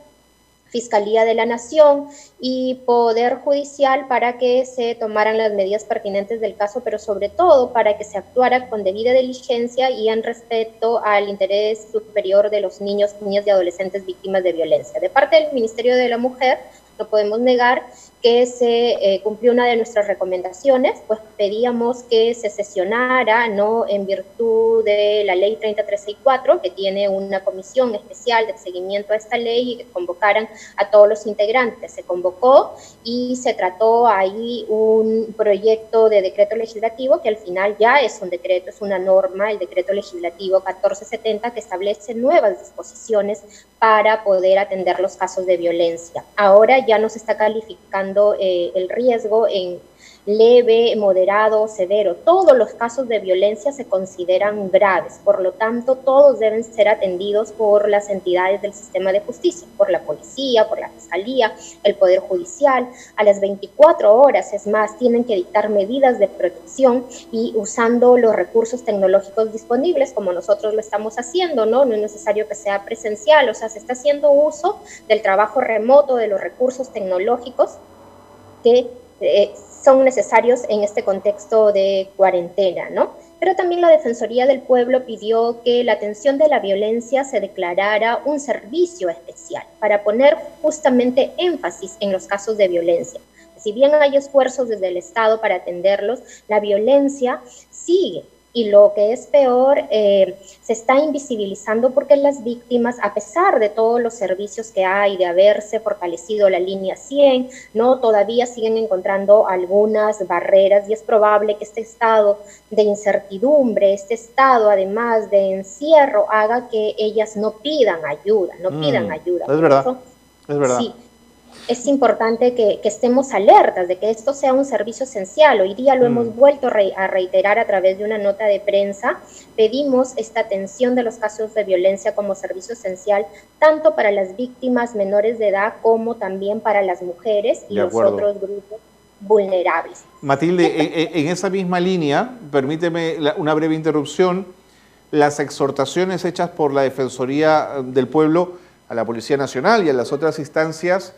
Fiscalía de la Nación y Poder Judicial para que se tomaran las medidas pertinentes del caso, pero sobre todo para que se actuara con debida diligencia y en respeto al interés superior de los niños, niñas y adolescentes víctimas de violencia. De parte del Ministerio de la Mujer, no podemos negar que se cumplió una de nuestras recomendaciones, pues pedíamos que se sesionara, ¿no?, en virtud de la ley 3034, que tiene una comisión especial de seguimiento a esta ley, y que convocaran a todos los integrantes. Se convocó y se trató ahí un proyecto de decreto legislativo que al final ya es un decreto, es una norma, el decreto legislativo 1470, que establece nuevas disposiciones para poder atender los casos de violencia. Ahora ya no se está calificando el riesgo en leve, moderado, severo. Todos los casos de violencia se consideran graves, por lo tanto todos deben ser atendidos por las entidades del sistema de justicia, por la policía, por la fiscalía, el Poder Judicial. A las 24 horas, es más, tienen que dictar medidas de protección y usando los recursos tecnológicos disponibles, como nosotros lo estamos haciendo, ¿no? No es necesario que sea presencial, o sea, se está haciendo uso del trabajo remoto, de los recursos tecnológicos que son necesarios en este contexto de cuarentena, ¿no? Pero también la Defensoría del Pueblo pidió que la atención de la violencia se declarara un servicio especial para poner justamente énfasis en los casos de violencia. Si bien hay esfuerzos desde el Estado para atenderlos, la violencia sigue. Y lo que es peor, se está invisibilizando porque las víctimas, a pesar de todos los servicios que hay, de haberse fortalecido la línea 100, ¿no?, todavía siguen encontrando algunas barreras, y es probable que este estado de incertidumbre, este estado además de encierro, haga que ellas no pidan ayuda, pidan ayuda. Es verdad, es verdad. Sí. Es importante que estemos alertas de que esto sea un servicio esencial. Hoy día lo hemos vuelto a reiterar a través de una nota de prensa. Pedimos esta atención de los casos de violencia como servicio esencial, tanto para las víctimas menores de edad como también para las mujeres y los otros grupos vulnerables. Matilde, en esa misma línea, permíteme una breve interrupción, las exhortaciones hechas por la Defensoría del Pueblo a la Policía Nacional y a las otras instancias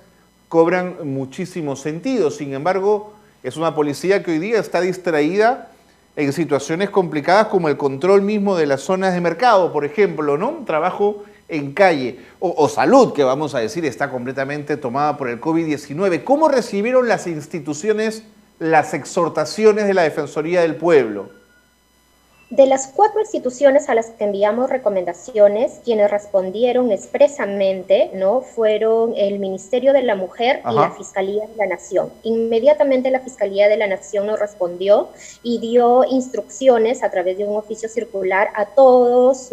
cobran muchísimo sentido. Sin embargo, es una policía que hoy día está distraída en situaciones complicadas como el control mismo de las zonas de mercado, por ejemplo, ¿no? Un trabajo en calle, o salud, que vamos a decir está completamente tomada por el COVID-19. ¿Cómo recibieron las instituciones las exhortaciones de la Defensoría del Pueblo? De las 4 instituciones a las que enviamos recomendaciones, quienes respondieron expresamente, ¿no?, fueron el Ministerio de la Mujer y la Fiscalía de la Nación. Inmediatamente la Fiscalía de la Nación nos respondió y dio instrucciones a través de un oficio circular a todas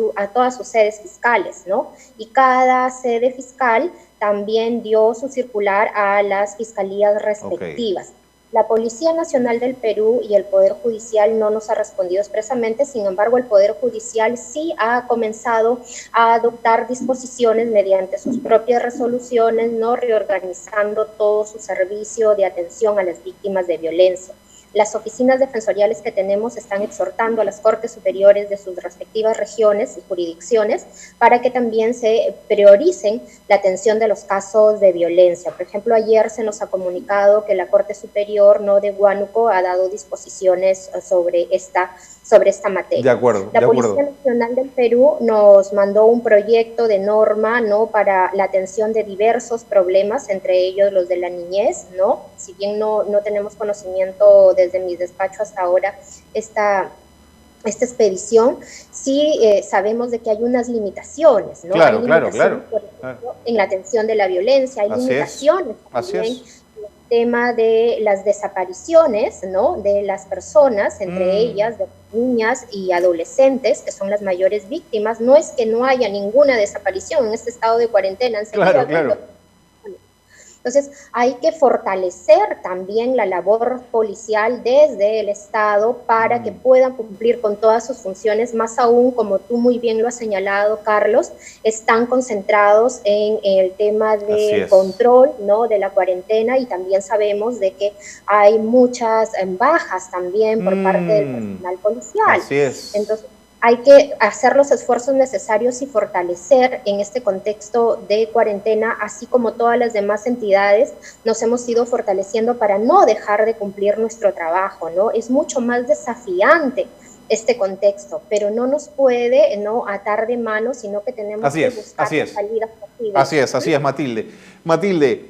sus sedes fiscales, ¿no? Y cada sede fiscal también dio su circular a las fiscalías respectivas. Okay. La Policía Nacional del Perú y el Poder Judicial no nos ha respondido expresamente, sin embargo, el Poder Judicial sí ha comenzado a adoptar disposiciones mediante sus propias resoluciones, no reorganizando todo su servicio de atención a las víctimas de violencia. las oficinas defensoriales que tenemos están exhortando a las Cortes Superiores de sus respectivas regiones y jurisdicciones para que también se prioricen la atención de los casos de violencia. Por ejemplo, ayer se nos ha comunicado que la Corte Superior de Huánuco ha dado disposiciones sobre esta materia. De acuerdo. La Policía Nacional del Perú nos mandó un proyecto de norma, para la atención de diversos problemas, entre ellos los de la niñez, Si bien no tenemos conocimiento desde mi despacho hasta ahora esta expedición, sí sabemos de que hay unas limitaciones, Claro, hay limitaciones, claro. por ejemplo, en la atención de la violencia, hay limitaciones también tema de las desapariciones, de las personas, entre ellas de niñas y adolescentes, que son las mayores víctimas. No es que no haya ninguna desaparición en este estado de cuarentena. Claro. Entonces, hay que fortalecer también la labor policial desde el Estado para que puedan cumplir con todas sus funciones, más aún, como tú muy bien lo has señalado, Carlos, están concentrados en el tema del control, de la cuarentena, y también sabemos de que hay muchas bajas también por parte del personal policial. Así es. Entonces, hay que hacer los esfuerzos necesarios y fortalecer en este contexto de cuarentena, así como todas las demás entidades nos hemos ido fortaleciendo para no dejar de cumplir nuestro trabajo, Es mucho más desafiante este contexto, pero no nos puede atar de manos, sino que tenemos que buscar salidas posibles. Así es, Matilde. Matilde,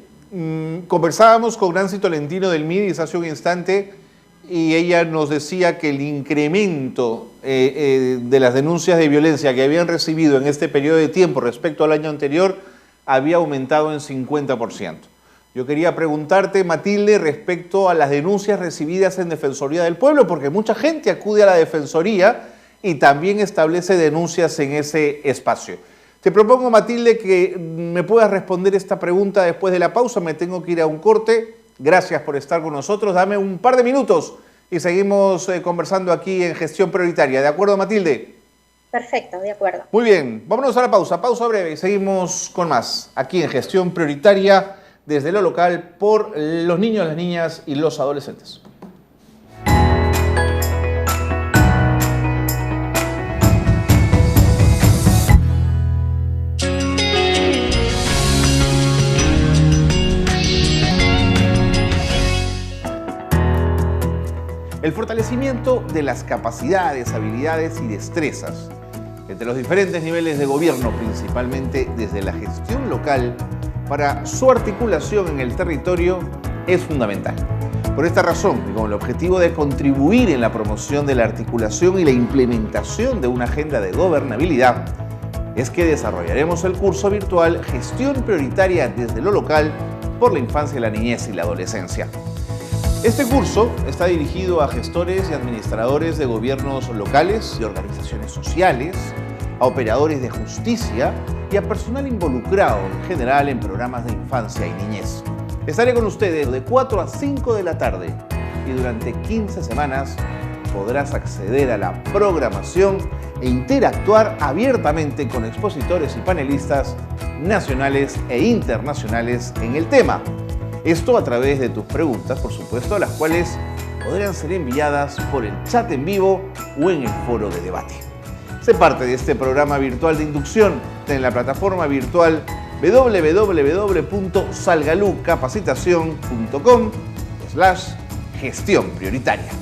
conversábamos con Nancy Tolentino del MIDIS hace un instante, y ella nos decía que el incremento de las denuncias de violencia que habían recibido en este periodo de tiempo respecto al año anterior había aumentado en 50%. Yo quería preguntarte, Matilde, respecto a las denuncias recibidas en Defensoría del Pueblo, porque mucha gente acude a la Defensoría y también establece denuncias en ese espacio. Te propongo, Matilde, que me puedas responder esta pregunta después de la pausa. Me tengo que ir a un corte. Gracias por estar con nosotros. Dame un par de minutos y seguimos conversando aquí en Gestión Prioritaria. ¿De acuerdo, Matilde? Perfecto, de acuerdo. Muy bien, vámonos a la pausa breve y seguimos con más aquí en Gestión Prioritaria desde lo local por los niños, las niñas y los adolescentes. El fortalecimiento de las capacidades, habilidades y destrezas entre los diferentes niveles de gobierno, principalmente desde la gestión local, para su articulación en el territorio es fundamental. Por esta razón, y con el objetivo de contribuir en la promoción de la articulación y la implementación de una agenda de gobernabilidad, es que desarrollaremos el curso virtual Gestión Prioritaria desde lo local por la infancia, la niñez y la adolescencia. Este curso está dirigido a gestores y administradores de gobiernos locales y organizaciones sociales, a operadores de justicia y a personal involucrado en general en programas de infancia y niñez. Estaré con ustedes de 4 a 5 de la tarde y durante 15 semanas podrás acceder a la programación e interactuar abiertamente con expositores y panelistas nacionales e internacionales en el tema. Esto a través de tus preguntas, por supuesto, las cuales podrán ser enviadas por el chat en vivo o en el foro de debate. Sé parte de este programa virtual de inducción en la plataforma virtual www.salgalucapacitacion.com/gestión prioritaria.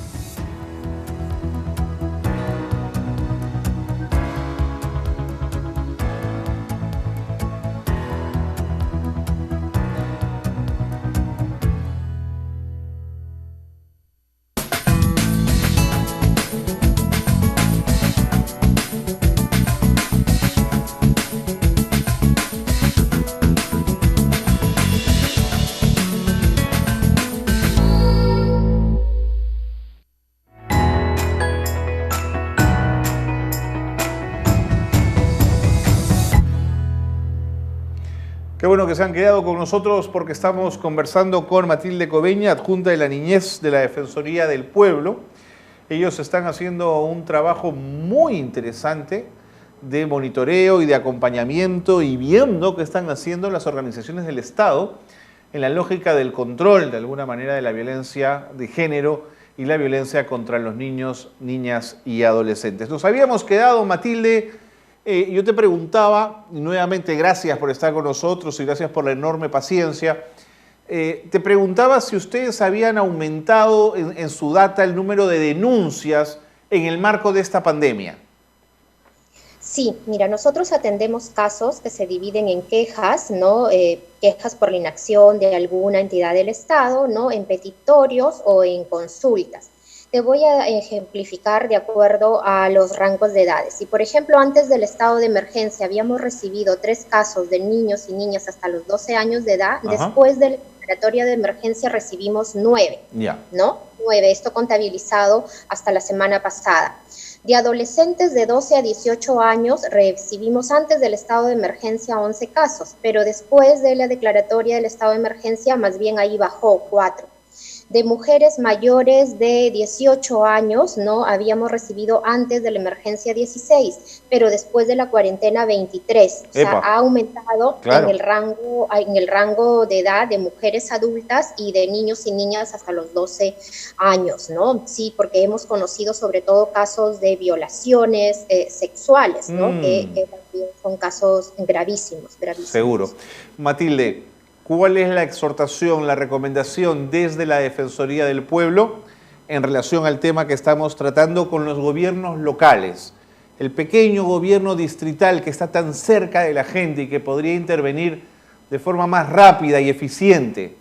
Qué bueno que se han quedado con nosotros porque estamos conversando con Matilde Cobeña, adjunta de la niñez de la Defensoría del Pueblo. Ellos están haciendo un trabajo muy interesante de monitoreo y de acompañamiento y viendo qué están haciendo las organizaciones del Estado en la lógica del control, de alguna manera, de la violencia de género y la violencia contra los niños, niñas y adolescentes. Nos habíamos quedado, Matilde, yo te preguntaba, y nuevamente gracias por estar con nosotros y gracias por la enorme paciencia, te preguntaba si ustedes habían aumentado en su data el número de denuncias en el marco de esta pandemia. Sí, mira, nosotros atendemos casos que se dividen en quejas, ¿no? Quejas por la inacción de alguna entidad del Estado, ¿no? En petitorios o en consultas. Te voy a ejemplificar de acuerdo a los rangos de edades. Si, por ejemplo, antes del estado de emergencia habíamos recibido 3 casos de niños y niñas hasta los 12 años de edad, después de la declaratoria de emergencia recibimos 9, ¿no? 9, esto contabilizado hasta la semana pasada. De adolescentes de 12 a 18 años recibimos antes del estado de emergencia 11 casos, pero después de la declaratoria del estado de emergencia más bien ahí bajó 4. De mujeres mayores de 18 años, ¿no? Habíamos recibido antes de la emergencia 16, pero después de la cuarentena 23. O sea, ha aumentado en el rango de edad de mujeres adultas y de niños y niñas hasta los 12 años, ¿no? Sí, porque hemos conocido sobre todo casos de violaciones sexuales, ¿no? Que también son casos gravísimos. Seguro. Matilde, ¿cuál es la exhortación, la recomendación desde la Defensoría del Pueblo en relación al tema que estamos tratando con los gobiernos locales? El pequeño gobierno distrital que está tan cerca de la gente y que podría intervenir de forma más rápida y eficiente.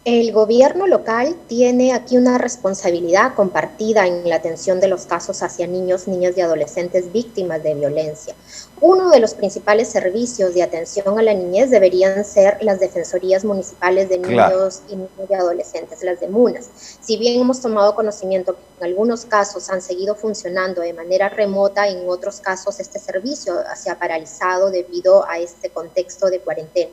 El gobierno local tiene aquí una responsabilidad compartida en la atención de los casos hacia niños, niñas y adolescentes víctimas de violencia. Uno de los principales servicios de atención a la niñez deberían ser las defensorías municipales de niños y niñas y adolescentes, las DEMUNAS. Si bien hemos tomado conocimiento que en algunos casos han seguido funcionando de manera remota, en otros casos este servicio se ha paralizado debido a este contexto de cuarentena.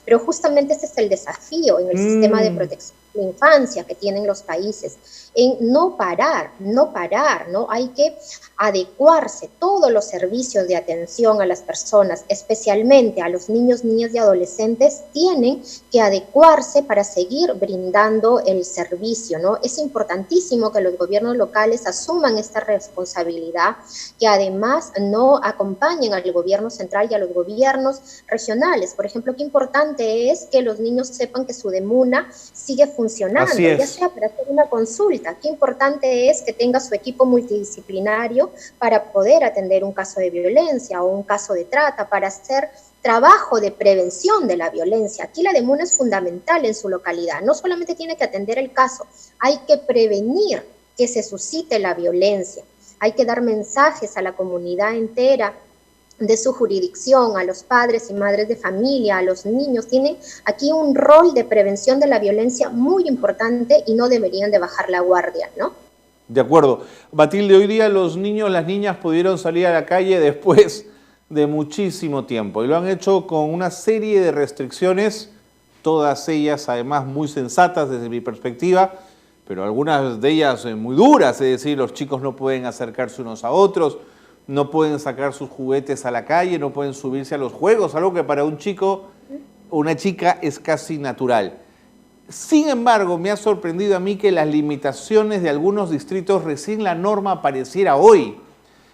Pero justamente este es el desafío en el sistema de protección de la infancia que tienen los países, en no parar, ¿no? Hay que adecuarse todos los servicios de atención a las personas, especialmente a los niños, niñas y adolescentes, tienen que adecuarse para seguir brindando el servicio, ¿no? Es importantísimo que los gobiernos locales asuman esta responsabilidad, que además no acompañen al gobierno central y a los gobiernos regionales. Por ejemplo, qué importante es que los niños sepan que su DEMUNA sigue funcionando, ya sea para hacer una consulta. Qué importante es que tenga su equipo multidisciplinario para poder atender un caso de violencia o un caso de trata, para hacer trabajo de prevención de la violencia. Aquí la DEMUNA es fundamental en su localidad. No solamente tiene que atender el caso, hay que prevenir que se suscite la violencia. Hay que dar mensajes a la comunidad entera de su jurisdicción, a los padres y madres de familia, a los niños. Tienen aquí un rol de prevención de la violencia muy importante y no deberían de bajar la guardia, ¿no? De acuerdo. Matilde, hoy día los niños, las niñas pudieron salir a la calle después de muchísimo tiempo y lo han hecho con una serie de restricciones, todas ellas además muy sensatas desde mi perspectiva, pero algunas de ellas muy duras, es decir, los chicos no pueden acercarse unos a otros, no pueden sacar sus juguetes a la calle, no pueden subirse a los juegos, algo que para un chico o una chica es casi natural. Sin embargo, me ha sorprendido a mí que las limitaciones de algunos distritos recién la norma apareciera hoy,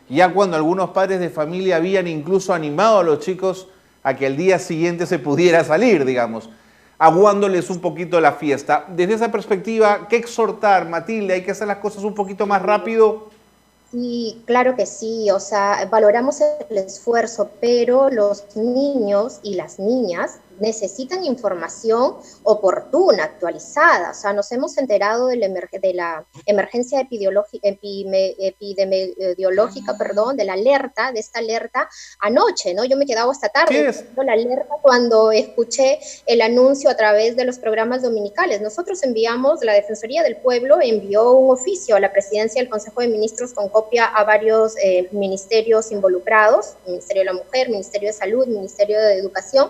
ya cuando algunos padres de familia habían incluso animado a los chicos a que al día siguiente se pudiera salir, digamos, aguándoles un poquito la fiesta. Desde esa perspectiva, ¿qué exhortar, Matilde? ¿Hay que hacer las cosas un poquito más rápido? Sí, claro que sí, o sea, valoramos el esfuerzo, pero los niños y las niñas necesitan información oportuna, actualizada. O sea, nos hemos enterado de la emergencia epidemiológica, de la alerta, de esta alerta anoche, ¿no? Yo me he quedado hasta tarde viendo la alerta cuando escuché el anuncio a través de los programas dominicales. Nosotros la Defensoría del Pueblo envió un oficio a la Presidencia del Consejo de Ministros con copia a varios ministerios involucrados, Ministerio de la Mujer, Ministerio de Salud, Ministerio de Educación,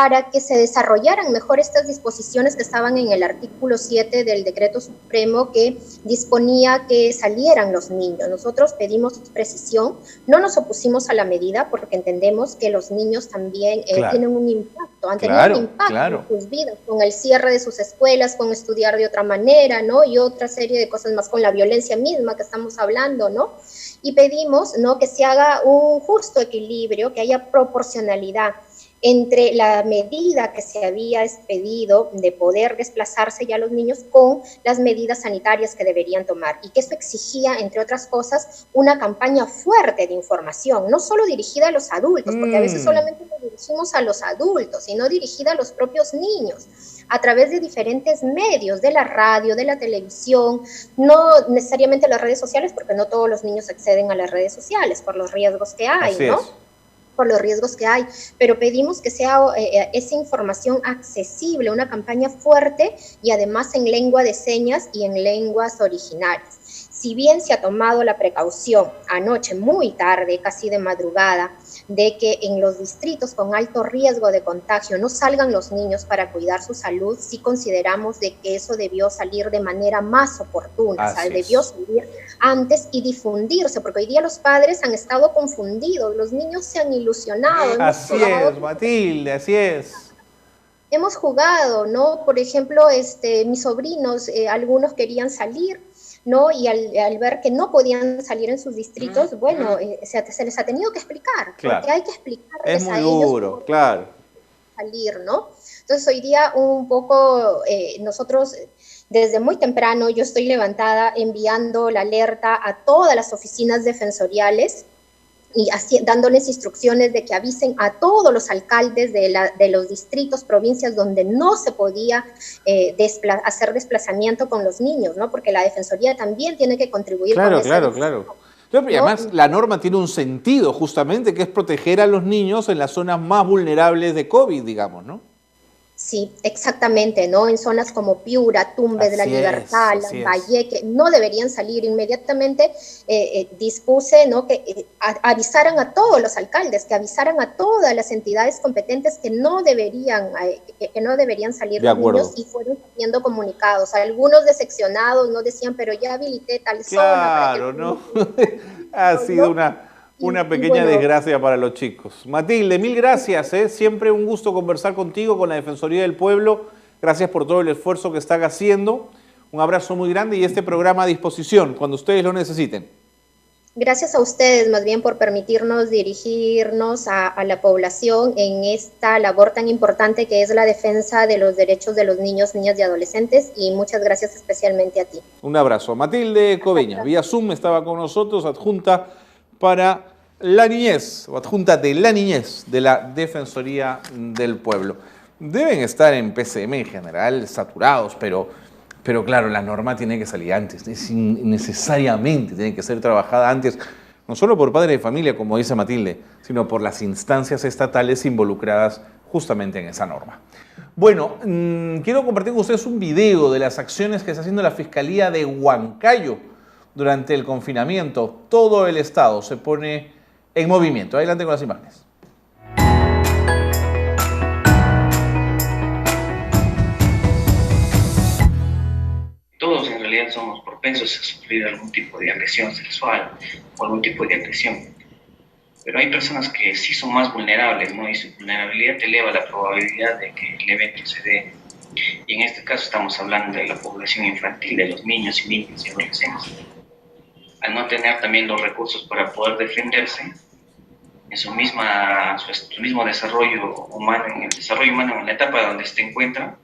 para que se desarrollaran mejor estas disposiciones que estaban en el artículo 7 del Decreto Supremo que disponía que salieran los niños. Nosotros pedimos precisión, no nos opusimos a la medida porque entendemos que los niños también tienen un impacto, han tenido un impacto en sus vidas, con el cierre de sus escuelas, con estudiar de otra manera, ¿no? Y otra serie de cosas más, con la violencia misma que estamos hablando, ¿no? Y pedimos, ¿no?, que se haga un justo equilibrio, que haya proporcionalidad entre la medida que se había expedido de poder desplazarse ya los niños con las medidas sanitarias que deberían tomar, y que eso exigía, entre otras cosas, una campaña fuerte de información, no solo dirigida a los adultos, porque a veces solamente nos dirigimos a los adultos, sino dirigida a los propios niños, a través de diferentes medios, de la radio, de la televisión, no necesariamente las redes sociales, porque no todos los niños acceden a las redes sociales por los riesgos que hay, ¿no? Por los riesgos que hay, pero pedimos que sea esa información accesible, una campaña fuerte y además en lengua de señas y en lenguas originarias. Si bien se ha tomado la precaución anoche muy tarde, casi de madrugada, de que en los distritos con alto riesgo de contagio no salgan los niños para cuidar su salud, sí consideramos de que eso debió salir de manera más oportuna, o sea, debió salir antes y difundirse, porque hoy día los padres han estado confundidos, los niños se han ilusionado. Así es, Matilde, así es. Hemos jugado, ¿no? Por ejemplo, mis sobrinos, algunos querían salir, ¿no? Y al ver que no podían salir en sus distritos, bueno, se les ha tenido que explicar, porque hay que explicarles a ellos. Es muy duro, claro. Salir, ¿no? Entonces hoy día un poco nosotros desde muy temprano yo estoy levantada enviando la alerta a todas las oficinas defensoriales y dándoles instrucciones de que avisen a todos los alcaldes de los distritos, provincias donde no se podía hacer desplazamiento con los niños, ¿no? Porque la Defensoría también tiene que contribuir con esa Claro. Y además la norma tiene un sentido justamente, que es proteger a los niños en las zonas más vulnerables de COVID, digamos, ¿no? Sí, exactamente, ¿no? En zonas como Piura, Tumbes, La Libertad, Lambayeque, no deberían salir inmediatamente. Dispuse, ¿no?, que avisaran a todos los alcaldes, que avisaran a todas las entidades competentes que no deberían salir los niños, y fueron siendo comunicados. Algunos decepcionados no decían, pero ya habilité tal zona. Claro, ¿no? Ha sido una pequeña desgracia para los chicos. Matilde, mil gracias, siempre un gusto conversar contigo, con la Defensoría del Pueblo. Gracias por todo el esfuerzo que están haciendo. Un abrazo muy grande y este programa a disposición cuando ustedes lo necesiten. Gracias a ustedes, más bien, por permitirnos dirigirnos a la población en esta labor tan importante que es la defensa de los derechos de los niños, niñas y adolescentes, y muchas gracias especialmente a ti. Un abrazo. Matilde Coveñas, vía Zoom, estaba con nosotros, adjunta para la niñez, o adjunta de la niñez de la Defensoría del Pueblo. Deben estar en PCM en general saturados, pero claro, la norma tiene que salir antes, necesariamente tiene que ser trabajada antes, no solo por padres de familia, como dice Matilde, sino por las instancias estatales involucradas justamente en esa norma. Bueno, quiero compartir con ustedes un video de las acciones que está haciendo la Fiscalía de Huancayo durante el confinamiento. Todo el Estado se pone en movimiento. Adelante con las imágenes. Todos en realidad somos propensos a sufrir algún tipo de agresión sexual o algún tipo de agresión. Pero hay personas que sí son más vulnerables, ¿no? Y su vulnerabilidad eleva la probabilidad de que el evento se dé. Y en este caso estamos hablando de la población infantil, de los niños y niñas y adolescentes. Al no tener también los recursos para poder defenderse, en su mismo desarrollo humano, en el desarrollo humano, en la etapa donde se encuentran,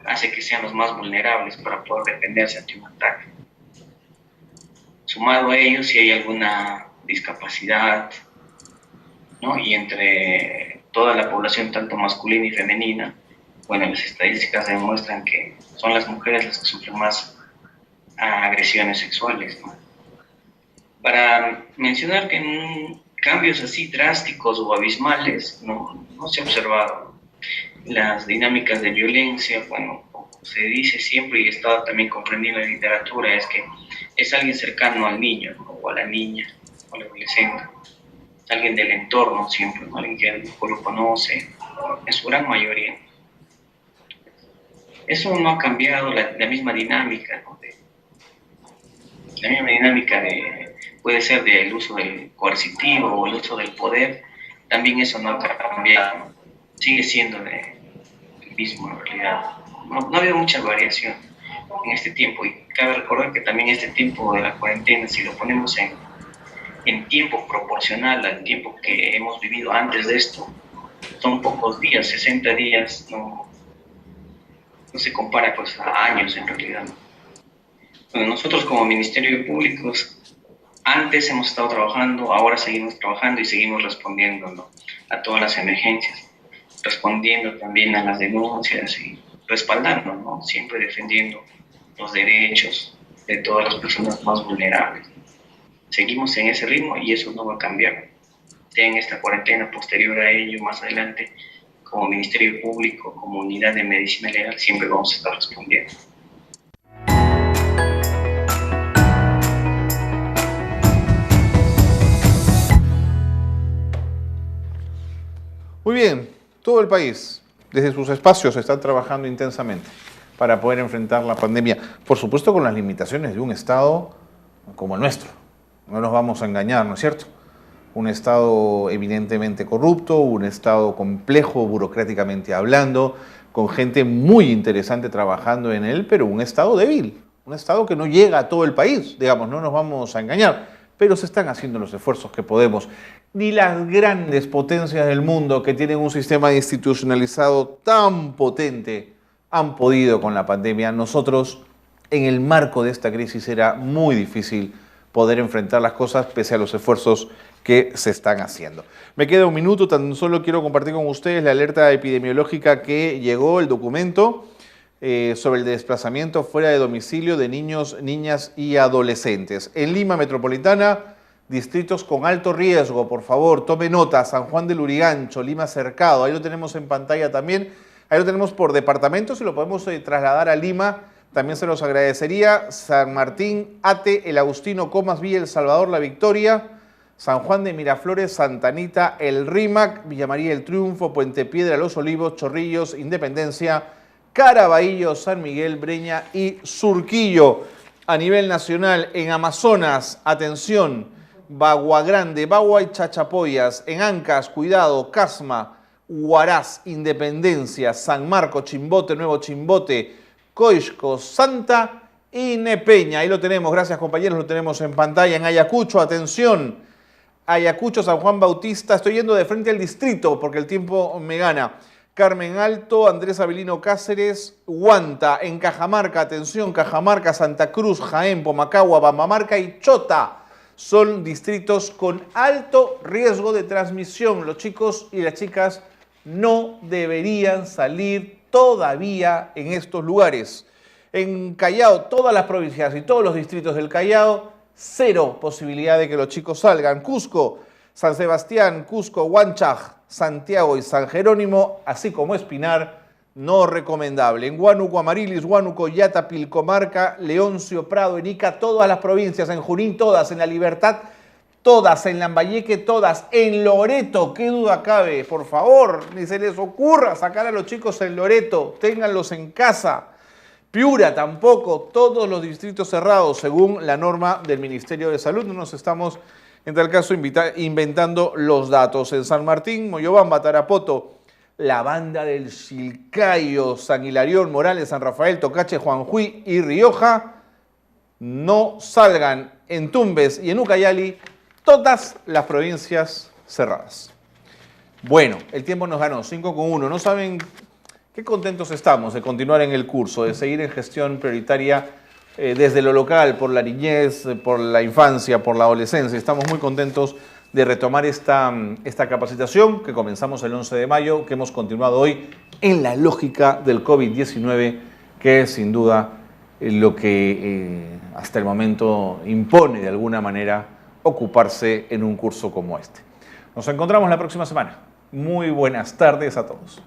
hace que sean los más vulnerables para poder defenderse ante un ataque. Sumado a ello, si hay alguna discapacidad, ¿no? Y entre toda la población, tanto masculina y femenina, bueno, las estadísticas demuestran que son las mujeres las que sufren más agresiones sexuales, ¿no? Para mencionar que en cambios así drásticos o abismales no se ha observado. Las dinámicas de violencia, bueno, se dice siempre y está también comprendido en la literatura, es que es alguien cercano al niño, ¿no? O a la niña o al adolescente, alguien del entorno siempre, ¿no? Alguien que a lo mejor lo conoce, en su gran mayoría. Eso no ha cambiado la misma dinámica, ¿no? La misma dinámica puede ser del uso del coercitivo o el uso del poder, también eso no ha cambiado, ¿no? Sigue siendo el mismo en realidad. No ha habido mucha variación en este tiempo, y cabe recordar que también este tiempo de la cuarentena, si lo ponemos en tiempo proporcional al tiempo que hemos vivido antes de esto, son pocos días, 60 días, no se compara pues a años en realidad. Bueno, nosotros como Ministerio de Públicos, antes hemos estado trabajando, ahora seguimos trabajando y seguimos respondiendo, ¿no?, a todas las emergencias, respondiendo también a las denuncias y respaldando, ¿no?, siempre defendiendo los derechos de todas las personas más vulnerables. Seguimos en ese ritmo y eso no va a cambiar. Ya en esta cuarentena, posterior a ello, más adelante, como Ministerio Público, como Unidad de Medicina Legal, siempre vamos a estar respondiendo. Muy bien, todo el país, desde sus espacios, están trabajando intensamente para poder enfrentar la pandemia. Por supuesto, con las limitaciones de un Estado como el nuestro. No nos vamos a engañar, ¿no es cierto? Un Estado evidentemente corrupto, un Estado complejo burocráticamente hablando, con gente muy interesante trabajando en él, pero un Estado débil, un Estado que no llega a todo el país, digamos, no nos vamos a engañar, pero se están haciendo los esfuerzos que podemos. Ni las grandes potencias del mundo que tienen un sistema institucionalizado tan potente han podido con la pandemia. Nosotros, en el marco de esta crisis, era muy difícil poder enfrentar las cosas pese a los esfuerzos que se están haciendo. Me queda un minuto, tan solo quiero compartir con ustedes la alerta epidemiológica que llegó, el documento sobre el desplazamiento fuera de domicilio de niños, niñas y adolescentes. En Lima Metropolitana, distritos con alto riesgo, por favor, tome nota: San Juan del Lurigancho, Lima Cercado, ahí lo tenemos en pantalla también, ahí lo tenemos por departamentos y lo podemos trasladar a Lima. También se los agradecería. San Martín, Ate, El Agustino, Comas, Villa El Salvador, La Victoria, San Juan de Miraflores, Santa Anita, El Rímac, Villa María del Triunfo, Puente Piedra, Los Olivos, Chorrillos, Independencia, Caraballo, San Miguel, Breña y Surquillo. A nivel nacional, en Amazonas, atención, Bagua Grande, Bagua y Chachapoyas, en Ancas, cuidado, Casma, Huaraz, Independencia, San Marco, Chimbote, Nuevo Chimbote, Coixco, Santa y Nepeña. Ahí lo tenemos, gracias compañeros, lo tenemos en pantalla. En Ayacucho, atención, Ayacucho, San Juan Bautista, estoy yendo de frente al distrito porque el tiempo me gana. Carmen Alto, Andrés Avelino Cáceres, Huanta. En Cajamarca, atención, Cajamarca, Santa Cruz, Jaén, Pomacagua, Bambamarca y Chota. Son distritos con alto riesgo de transmisión. Los chicos y las chicas no deberían salir todavía en estos lugares. En Callao, todas las provincias y todos los distritos del Callao, cero posibilidad de que los chicos salgan. Cusco, San Sebastián, Cusco, Huanchaj, Santiago y San Jerónimo, así como Espinar, no recomendable. En Huánuco, Amarilis, Huánuco, Yata, Pilcomarca, Leoncio, Prado, en Ica, todas las provincias, en Junín todas, en La Libertad todas, en Lambayeque todas, en Loreto, qué duda cabe, por favor, ni se les ocurra sacar a los chicos en Loreto, ténganlos en casa. Piura tampoco, todos los distritos cerrados según la norma del Ministerio de Salud. No nos estamos, en tal caso, inventando los datos. En San Martín, Moyobamba, Tarapoto, la Banda del Chilcayo, San Hilarión, Morales, San Rafael, Tocache, Juanjuy y Rioja, no salgan. En Tumbes y en Ucayali, todas las provincias cerradas. Bueno, el tiempo nos ganó, 5:1. No saben qué contentos estamos de continuar en el curso, de seguir en gestión prioritaria desde lo local, por la niñez, por la infancia, por la adolescencia. Estamos muy contentos de retomar esta capacitación que comenzamos el 11 de mayo, que hemos continuado hoy en la lógica del COVID-19, que es sin duda lo que hasta el momento impone de alguna manera ocuparse en un curso como este. Nos encontramos la próxima semana. Muy buenas tardes a todos.